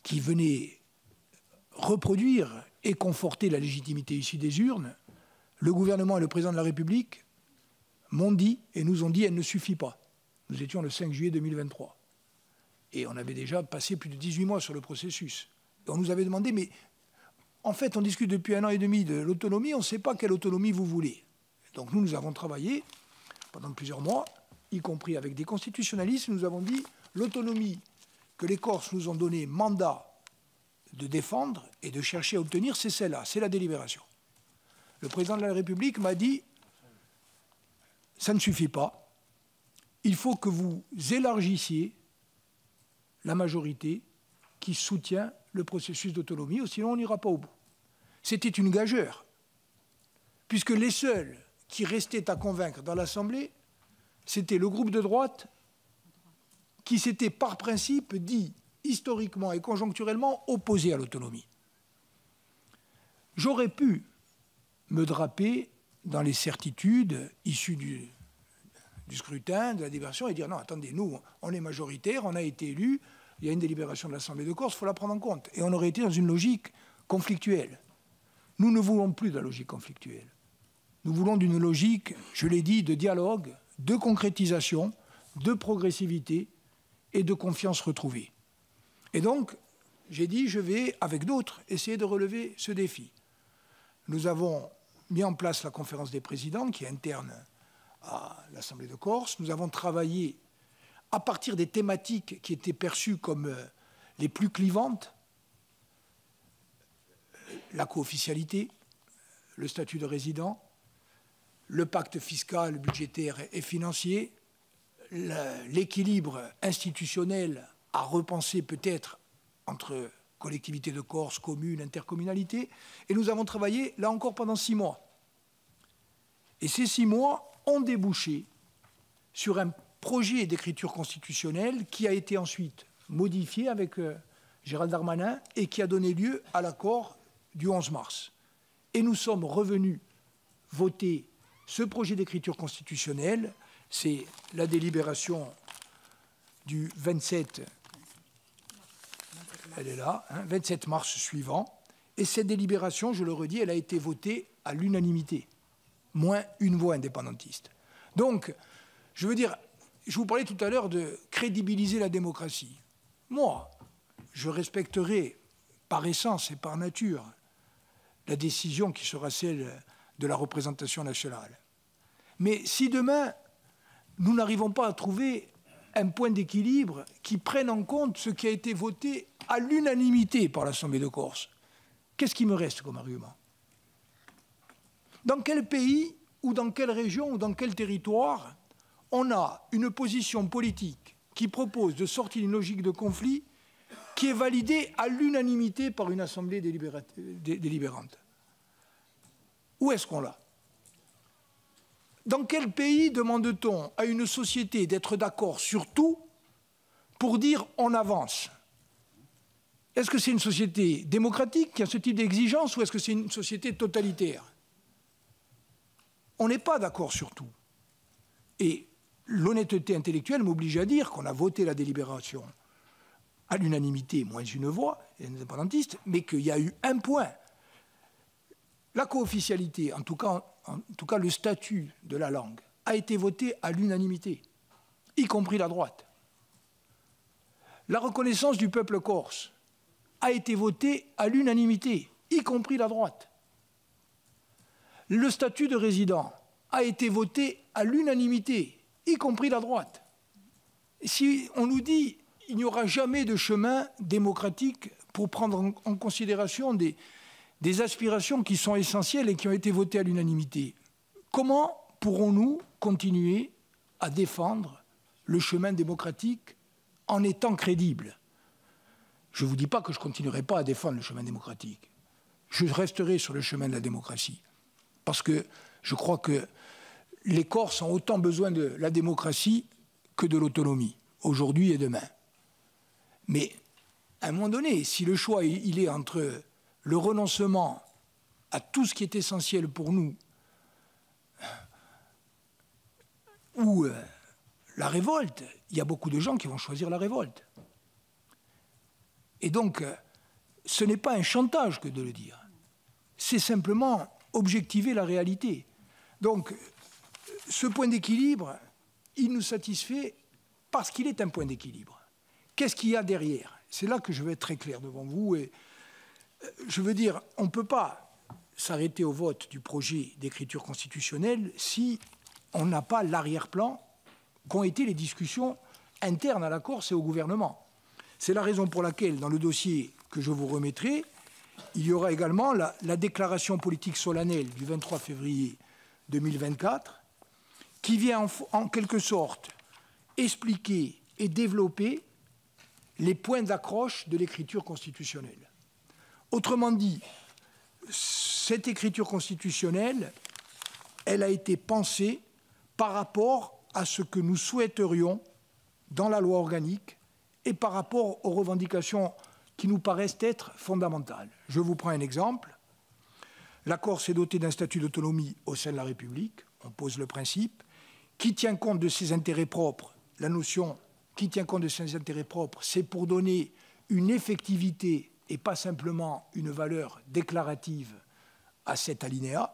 qui venait reproduire et conforter la légitimité issue des urnes, le gouvernement et le président de la République m'ont dit et nous ont dit elle ne suffit pas. Nous étions le 5 juillet 2023. Et on avait déjà passé plus de 18 mois sur le processus. Et on nous avait demandé, mais en fait, on discute depuis 1 an et demi de l'autonomie, on ne sait pas quelle autonomie vous voulez. Donc nous avons travaillé pendant plusieurs mois, y compris avec des constitutionnalistes, nous avons dit l'autonomie que les Corses nous ont donné mandat de défendre et de chercher à obtenir, c'est celle-là, c'est la délibération. Le président de la République m'a dit, ça ne suffit pas, il faut que vous élargissiez la majorité qui soutient le processus d'autonomie, sinon on n'ira pas au bout. C'était une gageure, puisque les seuls qui restaient à convaincre dans l'Assemblée, c'était le groupe de droite qui s'était par principe dit historiquement et conjoncturellement opposé à l'autonomie. J'aurais pu me draper dans les certitudes issues du scrutin, de la délibération, et dire non, attendez, nous, on est majoritaire, on a été élus, il y a une délibération de l'Assemblée de Corse, il faut la prendre en compte. Et on aurait été dans une logique conflictuelle. Nous ne voulons plus de la logique conflictuelle. Nous voulons d'une logique, je l'ai dit, de dialogue, de concrétisation, de progressivité et de confiance retrouvée. Et donc, j'ai dit, je vais, avec d'autres, essayer de relever ce défi. Nous avons mis en place la conférence des présidents, qui est interne à l'Assemblée de Corse. Nous avons travaillé à partir des thématiques qui étaient perçues comme les plus clivantes, la co-officialité, le statut de résident, le pacte fiscal, budgétaire et financier, l'équilibre institutionnel à repenser peut-être entre collectivités de Corse, communes, intercommunalités. Et nous avons travaillé, là encore, pendant 6 mois. Et ces 6 mois ont débouché sur un projet d'écriture constitutionnelle qui a été ensuite modifié avec Gérald Darmanin et qui a donné lieu à l'accord du 11 mars. Et nous sommes revenus voter ce projet d'écriture constitutionnelle. C'est la délibération du 27, elle est là, 27 mars suivant. Et cette délibération, je le redis, elle a été votée à l'unanimité, moins une voix indépendantiste. Donc, je veux dire, je vous parlais tout à l'heure de crédibiliser la démocratie. Moi, je respecterai par essence et par nature la décision qui sera celle de la représentation nationale. Mais si demain, nous n'arrivons pas à trouver un point d'équilibre qui prenne en compte ce qui a été voté à l'unanimité par l'Assemblée de Corse, qu'est-ce qui me reste comme argument? Dans quel pays, ou dans quelle région, ou dans quel territoire, on a une position politique qui propose de sortir d'une logique de conflit qui est validée à l'unanimité par une Assemblée délibérante? Où est-ce qu'on l'a? Dans quel pays demande-t-on à une société d'être d'accord sur tout pour dire on avance? Est-ce que c'est une société démocratique qui a ce type d'exigence ou est-ce que c'est une société totalitaire? On n'est pas d'accord sur tout. Et l'honnêteté intellectuelle m'oblige à dire qu'on a voté la délibération à l'unanimité, moins une voix, les indépendantistes, mais qu'il y a eu un point. La co-officialité, en tout cas le statut de la langue, a été voté à l'unanimité, y compris la droite. La reconnaissance du peuple corse a été votée à l'unanimité, y compris la droite. Le statut de résident a été voté à l'unanimité, y compris la droite. Si on nous dit qu'il n'y aura jamais de chemin démocratique pour prendre en considération des aspirations qui sont essentielles et qui ont été votées à l'unanimité, comment pourrons-nous continuer à défendre le chemin démocratique en étant crédibles? Je ne vous dis pas que je ne continuerai pas à défendre le chemin démocratique. Je resterai sur le chemin de la démocratie. Parce que je crois que les Corses ont autant besoin de la démocratie que de l'autonomie, aujourd'hui et demain. Mais à un moment donné, si le choix il est entre le renoncement à tout ce qui est essentiel pour nous ou la révolte, il y a beaucoup de gens qui vont choisir la révolte. Et donc, ce n'est pas un chantage que de le dire. C'est simplement objectiver la réalité. Donc, ce point d'équilibre, il nous satisfait parce qu'il est un point d'équilibre. Qu'est-ce qu'il y a derrière? C'est là que je vais être très clair devant vous. Et je veux dire, on ne peut pas s'arrêter au vote du projet d'écriture constitutionnelle si on n'a pas l'arrière-plan qu'ont été les discussions internes à la Corse et au gouvernement. C'est la raison pour laquelle, dans le dossier que je vous remettrai, il y aura également la déclaration politique solennelle du 23 février 2024, qui vient en quelque sorte expliquer et développer les points d'accroche de l'écriture constitutionnelle. Autrement dit, cette écriture constitutionnelle, elle a été pensée par rapport à ce que nous souhaiterions dans la loi organique et par rapport aux revendications qui nous paraissent être fondamentales. Je vous prends un exemple. La Corse est dotée d'un statut d'autonomie au sein de la République, on pose le principe, qui tient compte de ses intérêts propres. La notion qui tient compte de ses intérêts propres, c'est pour donner une effectivité et pas simplement une valeur déclarative à cet alinéa,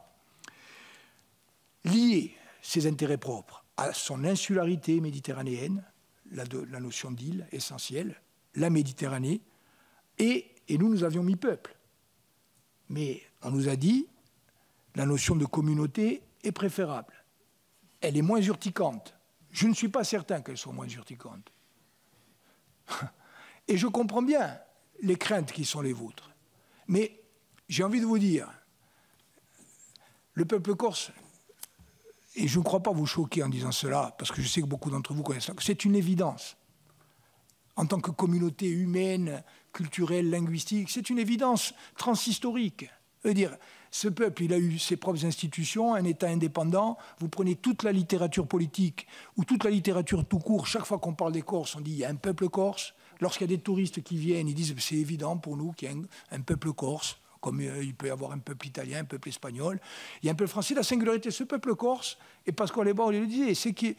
lier ses intérêts propres à son insularité méditerranéenne, la notion d'île essentielle, la Méditerranée, et nous avions mis peuple. Mais on nous a dit la notion de communauté est préférable. Elle est moins urticante. Je ne suis pas certain qu'elle soit moins urticante. Et je comprends bien les craintes qui sont les vôtres. Mais j'ai envie de vous dire, le peuple corse et je ne crois pas vous choquer en disant cela, parce que je sais que beaucoup d'entre vous connaissent ça, que c'est une évidence. En tant que communauté humaine, culturelle, linguistique, c'est une évidence transhistorique. Je veux dire, ce peuple, il a eu ses propres institutions, un État indépendant. Vous prenez toute la littérature politique ou toute la littérature tout court, chaque fois qu'on parle des Corses, on dit il y a un peuple corse. Lorsqu'il y a des touristes qui viennent, ils disent c'est évident pour nous qu'il y a un peuple corse, comme il peut y avoir un peuple italien, un peuple espagnol. Il y a un peuple français. La singularité de ce peuple corse, et Pascal Lebas le disait, c'est qu'il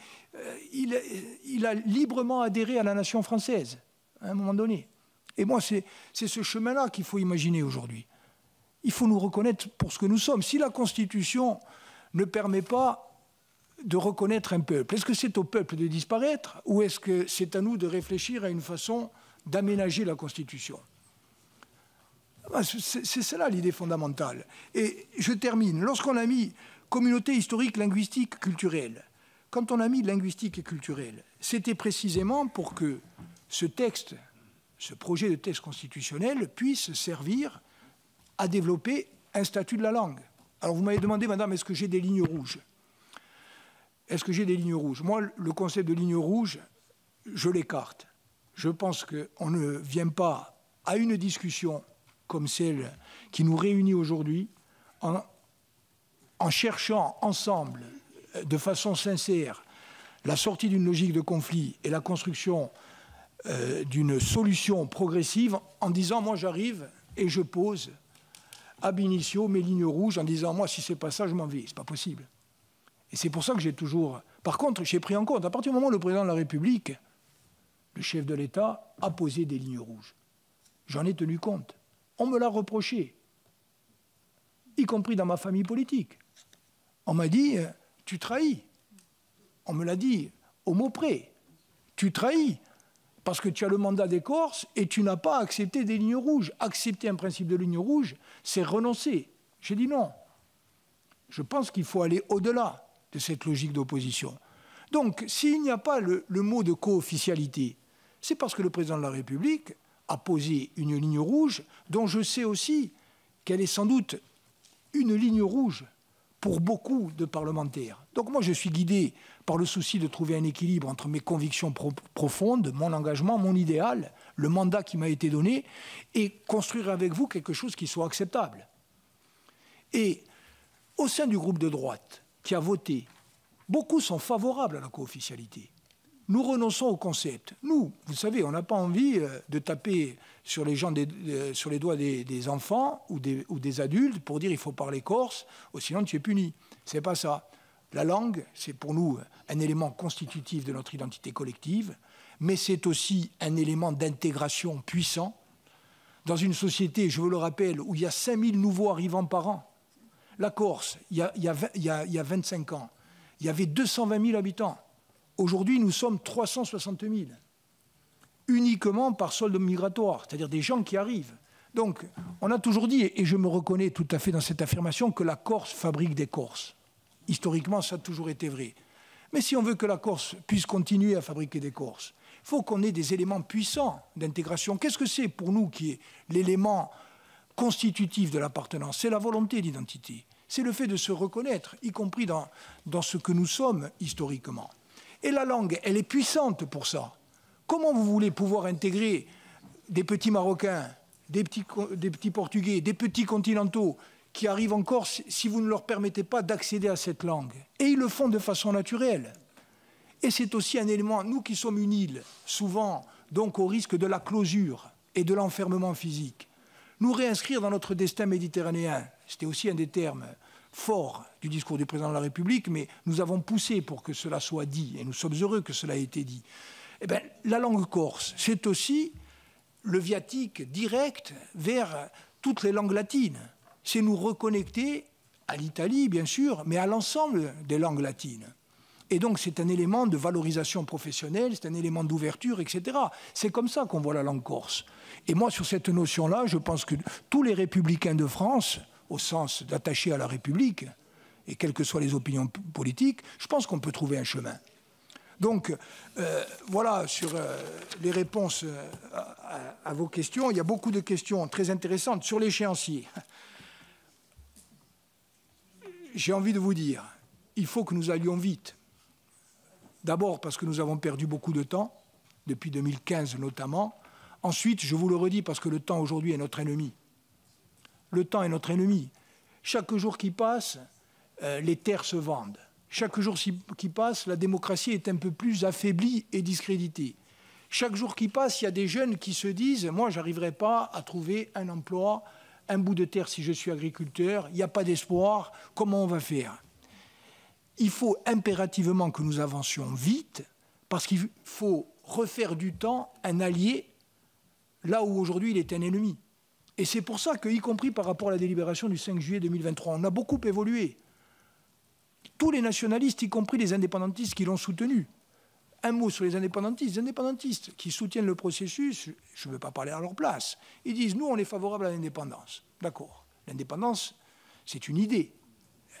a librement adhéré à la nation française, à un moment donné. Et moi, c'est ce chemin-là qu'il faut imaginer aujourd'hui. Il faut nous reconnaître pour ce que nous sommes. Si la Constitution ne permet pas de reconnaître un peuple, est-ce que c'est au peuple de disparaître ou est-ce que c'est à nous de réfléchir à une façon d'aménager la Constitution ? C'est cela l'idée fondamentale. Et je termine. Lorsqu'on a mis communauté historique, linguistique, culturelle, quand on a mis linguistique et culturelle, c'était précisément pour que ce texte, ce projet de texte constitutionnel puisse servir à développer un statut de la langue. Alors vous m'avez demandé, madame, est-ce que j'ai des lignes rouges ? Est-ce que j'ai des lignes rouges ? Moi, le concept de ligne rouge, je l'écarte. Je pense qu'on ne vient pas à une discussion comme celle qui nous réunit aujourd'hui en cherchant ensemble, de façon sincère, la sortie d'une logique de conflit et la construction d'une solution progressive en disant, moi j'arrive et je pose ab initio mes lignes rouges en disant, moi si c'est pas ça, je m'en vais. C'est pas possible. Et c'est pour ça que j'ai toujours... Par contre, j'ai pris en compte, à partir du moment où le président de la République, le chef de l'État, a posé des lignes rouges, j'en ai tenu compte. On me l'a reproché, y compris dans ma famille politique. On m'a dit, tu trahis. On me l'a dit au mot près. Tu trahis parce que tu as le mandat des Corses et tu n'as pas accepté des lignes rouges. Accepter un principe de ligne rouge, c'est renoncer. J'ai dit non. Je pense qu'il faut aller au-delà de cette logique d'opposition. Donc, s'il n'y a pas le mot de co-officialité, c'est parce que le président de la République a posé une ligne rouge dont je sais aussi qu'elle est sans doute une ligne rouge pour beaucoup de parlementaires. Donc moi, je suis guidé par le souci de trouver un équilibre entre mes convictions profondes, mon engagement, mon idéal, le mandat qui m'a été donné, et construire avec vous quelque chose qui soit acceptable. Et au sein du groupe de droite qui a voté, beaucoup sont favorables à la co-officialité. Nous renonçons au concept. Nous, vous savez, on n'a pas envie de taper sur les doigts des enfants ou des adultes pour dire il faut parler corse, ou sinon tu es puni. C'est pas ça. La langue, c'est pour nous un élément constitutif de notre identité collective, mais c'est aussi un élément d'intégration puissant. Dans une société, je vous le rappelle, où il y a 5000 nouveaux arrivants par an. La Corse, il y a 25 ans, il y avait 220 000 habitants. Aujourd'hui, nous sommes 360 000, uniquement par solde migratoire, c'est-à-dire des gens qui arrivent. Donc, on a toujours dit, et je me reconnais tout à fait dans cette affirmation, que la Corse fabrique des Corses. Historiquement, ça a toujours été vrai. Mais si on veut que la Corse puisse continuer à fabriquer des Corses, il faut qu'on ait des éléments puissants d'intégration. Qu'est-ce que c'est pour nous qui est l'élément constitutif de l'appartenance? C'est la volonté d'identité. C'est le fait de se reconnaître, y compris dans ce que nous sommes historiquement. Et la langue, elle est puissante pour ça. Comment vous voulez pouvoir intégrer des petits Marocains, des petits Portugais, des petits continentaux qui arrivent en Corse si vous ne leur permettez pas d'accéder à cette langue? Et ils le font de façon naturelle. Et c'est aussi un élément, nous qui sommes une île, souvent donc au risque de la closure et de l'enfermement physique, nous réinscrire dans notre destin méditerranéen, c'était aussi un des termes fort du discours du président de la République, mais nous avons poussé pour que cela soit dit, et nous sommes heureux que cela ait été dit. Eh bien, la langue corse, c'est aussi le viatique direct vers toutes les langues latines. C'est nous reconnecter à l'Italie, bien sûr, mais à l'ensemble des langues latines. Et donc, c'est un élément de valorisation professionnelle, c'est un élément d'ouverture, etc. C'est comme ça qu'on voit la langue corse. Et moi, sur cette notion-là, je pense que tous les républicains de France, au sens d'attacher à la République, et quelles que soient les opinions politiques, je pense qu'on peut trouver un chemin. Donc, voilà, sur les réponses à vos questions. Il y a beaucoup de questions très intéressantes sur l'échéancier. J'ai envie de vous dire, il faut que nous allions vite. D'abord parce que nous avons perdu beaucoup de temps, depuis 2015 notamment. Ensuite, je vous le redis, parce que le temps aujourd'hui est notre ennemi. Le temps est notre ennemi. Chaque jour qui passe, les terres se vendent. Chaque jour qui passe, la démocratie est un peu plus affaiblie et discréditée. Chaque jour qui passe, il y a des jeunes qui se disent « Moi, je n'arriverai pas à trouver un emploi, un bout de terre si je suis agriculteur, il n'y a pas d'espoir, comment on va faire ?» Il faut impérativement que nous avancions vite, parce qu'il faut refaire du temps un allié, là où aujourd'hui il est un ennemi. Et c'est pour ça que, y compris par rapport à la délibération du 5 juillet 2023, on a beaucoup évolué. Tous les nationalistes, y compris les indépendantistes qui l'ont soutenu. Un mot sur les indépendantistes qui soutiennent le processus, je ne veux pas parler à leur place. Ils disent, nous, on est favorable à l'indépendance. D'accord. L'indépendance, c'est une idée.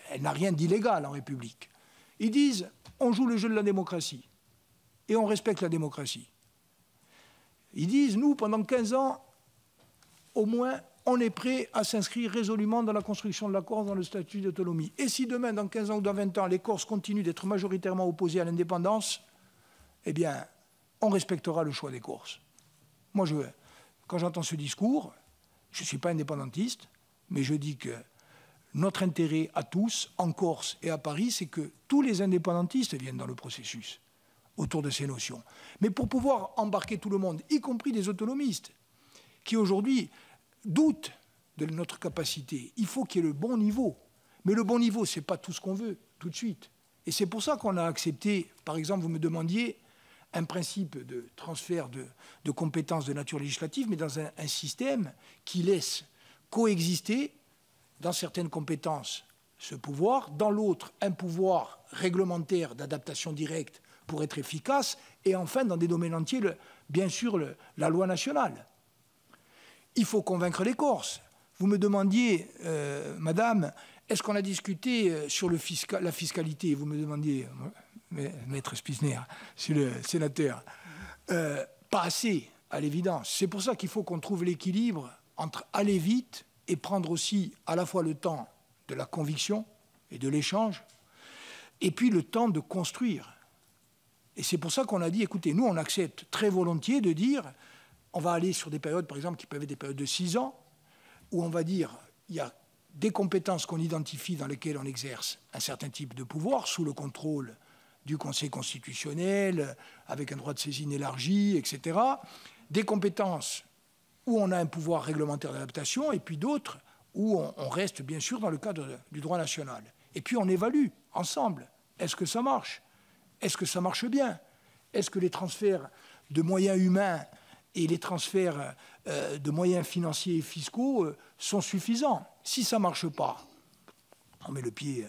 Elle n'a rien d'illégal en République. Ils disent, on joue le jeu de la démocratie et on respecte la démocratie. Ils disent, nous, pendant 15 ans, au moins, on est prêt à s'inscrire résolument dans la construction de la Corse, dans le statut d'autonomie. Et si demain, dans 15 ans ou dans 20 ans, les Corses continuent d'être majoritairement opposés à l'indépendance, eh bien, on respectera le choix des Corses. Moi, quand j'entends ce discours, je ne suis pas indépendantiste, mais je dis que notre intérêt à tous, en Corse et à Paris, c'est que tous les indépendantistes viennent dans le processus autour de ces notions. Mais pour pouvoir embarquer tout le monde, y compris des autonomistes, qui aujourd'hui doutent de notre capacité, il faut qu'il y ait le bon niveau. Mais le bon niveau, ce n'est pas tout ce qu'on veut, tout de suite. Et c'est pour ça qu'on a accepté, par exemple, vous me demandiez, un principe de transfert de compétences de nature législative, mais dans un système qui laisse coexister, dans certaines compétences, ce pouvoir, dans l'autre, un pouvoir réglementaire d'adaptation directe pour être efficace, et enfin, dans des domaines entiers, bien sûr, la loi nationale. Il faut convaincre les Corses. Vous me demandiez, madame, est-ce qu'on a discuté sur la fiscalité? Vous me demandiez, maître Spizner, monsieur le sénateur. Pas assez, à l'évidence. C'est pour ça qu'il faut qu'on trouve l'équilibre entre aller vite et prendre aussi à la fois le temps de la conviction et de l'échange, et puis le temps de construire. Et c'est pour ça qu'on a dit, écoutez, nous, on accepte très volontiers de dire, on va aller sur des périodes, par exemple, qui peuvent être des périodes de 6 ans, où on va dire, il y a des compétences qu'on identifie dans lesquelles on exerce un certain type de pouvoir, sous le contrôle du Conseil constitutionnel, avec un droit de saisine élargi, etc. Des compétences où on a un pouvoir réglementaire d'adaptation, et puis d'autres où on reste bien sûr dans le cadre du droit national. Et puis on évalue ensemble, est-ce que ça marche? Est-ce que ça marche bien? Est-ce que les transferts de moyens humains et les transferts de moyens financiers et fiscaux sont suffisants? Si ça ne marche pas, on met le pied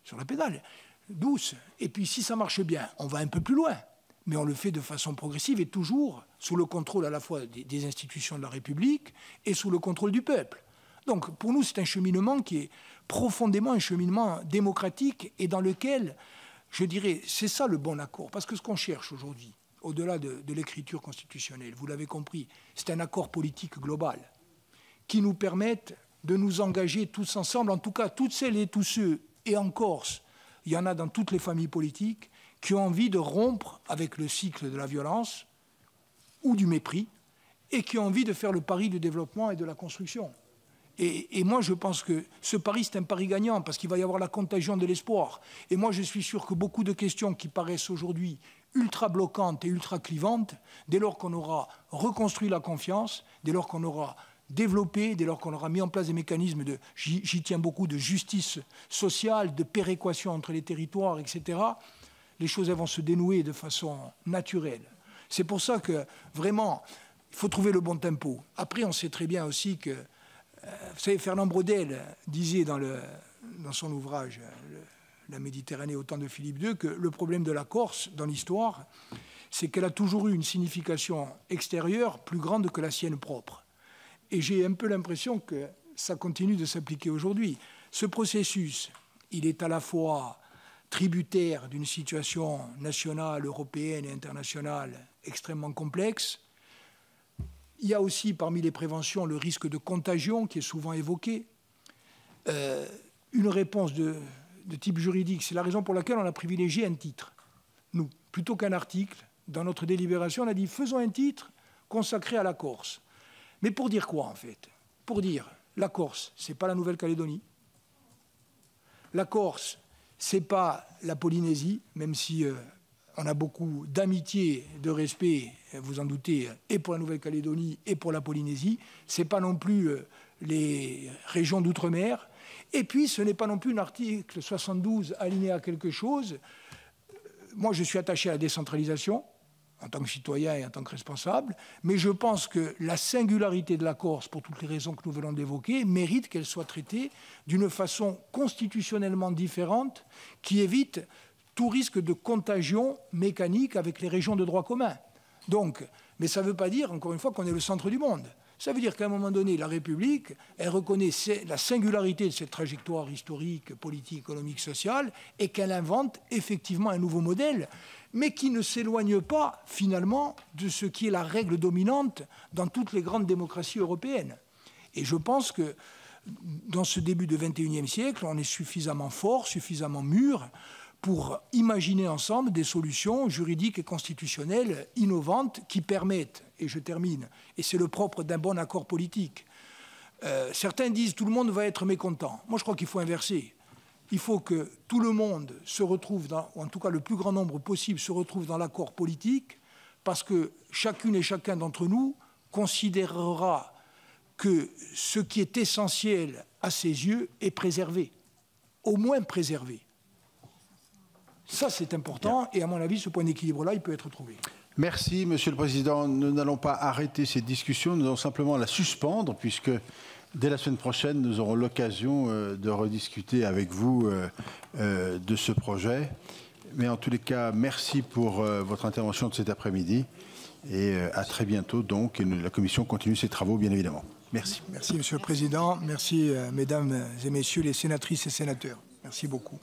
sur la pédale, douce. Et puis si ça marche bien, on va un peu plus loin. Mais on le fait de façon progressive et toujours sous le contrôle à la fois des institutions de la République et sous le contrôle du peuple. Donc pour nous, c'est un cheminement qui est profondément un cheminement démocratique et dans lequel, je dirais, c'est ça le bon accord. Parce que ce qu'on cherche aujourd'hui, au-delà de l'écriture constitutionnelle, vous l'avez compris, c'est un accord politique global qui nous permette de nous engager tous ensemble, en tout cas toutes celles et tous ceux, et en Corse, il y en a dans toutes les familles politiques, qui ont envie de rompre avec le cycle de la violence ou du mépris et qui ont envie de faire le pari du développement et de la construction. Et moi, je pense que ce pari, c'est un pari gagnant parce qu'il va y avoir la contagion de l'espoir. Et moi, je suis sûr que beaucoup de questions qui paraissent aujourd'hui ultra bloquantes et ultra clivantes, dès lors qu'on aura reconstruit la confiance, dès lors qu'on aura développé, dès lors qu'on aura mis en place des mécanismes de, j'y tiens beaucoup, de justice sociale, de péréquation entre les territoires, etc., les choses vont se dénouer de façon naturelle. C'est pour ça que, vraiment, il faut trouver le bon tempo. Après, on sait très bien aussi que, vous savez, Fernand Braudel disait dans son ouvrage « La Méditerranée au temps de Philippe II » que le problème de la Corse, dans l'histoire, c'est qu'elle a toujours eu une signification extérieure plus grande que la sienne propre. Et j'ai un peu l'impression que ça continue de s'appliquer aujourd'hui. Ce processus, il est à la fois tributaire d'une situation nationale, européenne et internationale extrêmement complexe. Il y a aussi, parmi les préventions, le risque de contagion qui est souvent évoqué. Une réponse de type juridique. C'est la raison pour laquelle on a privilégié un titre. Nous, plutôt qu'un article, dans notre délibération, on a dit faisons un titre consacré à la Corse. Mais pour dire quoi, en fait? Pour dire la Corse, ce n'est pas la Nouvelle-Calédonie. La Corse, ce n'est pas la Polynésie, même si on a beaucoup d'amitié, de respect, vous en doutez, et pour la Nouvelle-Calédonie et pour la Polynésie. Ce n'est pas non plus les régions d'outre-mer. Et puis, ce n'est pas non plus un article 72 alinéa quelque chose. Moi, je suis attaché à la décentralisation, en tant que citoyen et en tant que responsable, mais je pense que la singularité de la Corse, pour toutes les raisons que nous venons d'évoquer, mérite qu'elle soit traitée d'une façon constitutionnellement différente qui évite tout risque de contagion mécanique avec les régions de droit commun. Donc, mais ça ne veut pas dire, encore une fois, qu'on est le centre du monde. Ça veut dire qu'à un moment donné, la République, elle reconnaît la singularité de cette trajectoire historique, politique, économique, sociale, et qu'elle invente effectivement un nouveau modèle, mais qui ne s'éloigne pas, finalement, de ce qui est la règle dominante dans toutes les grandes démocraties européennes. Et je pense que dans ce début du XXIe siècle, on est suffisamment fort, suffisamment mûr pour imaginer ensemble des solutions juridiques et constitutionnelles innovantes qui permettent, et je termine, et c'est le propre d'un bon accord politique. Certains disent tout le monde va être mécontent. Moi, je crois qu'il faut inverser. Il faut que tout le monde se retrouve, ou en tout cas le plus grand nombre possible, se retrouve dans l'accord politique, parce que chacune et chacun d'entre nous considérera que ce qui est essentiel à ses yeux est préservé, au moins préservé. Ça, c'est important, et à mon avis, ce point d'équilibre-là, il peut être trouvé. Merci, Monsieur le Président. Nous n'allons pas arrêter cette discussion, nous allons simplement la suspendre, puisque dès la semaine prochaine, nous aurons l'occasion de rediscuter avec vous de ce projet. Mais en tous les cas, merci pour votre intervention de cet après-midi, et à très bientôt, donc, et la Commission continue ses travaux, bien évidemment. Merci. Merci, Monsieur le Président. Merci, Mesdames et Messieurs les sénatrices et sénateurs. Merci beaucoup.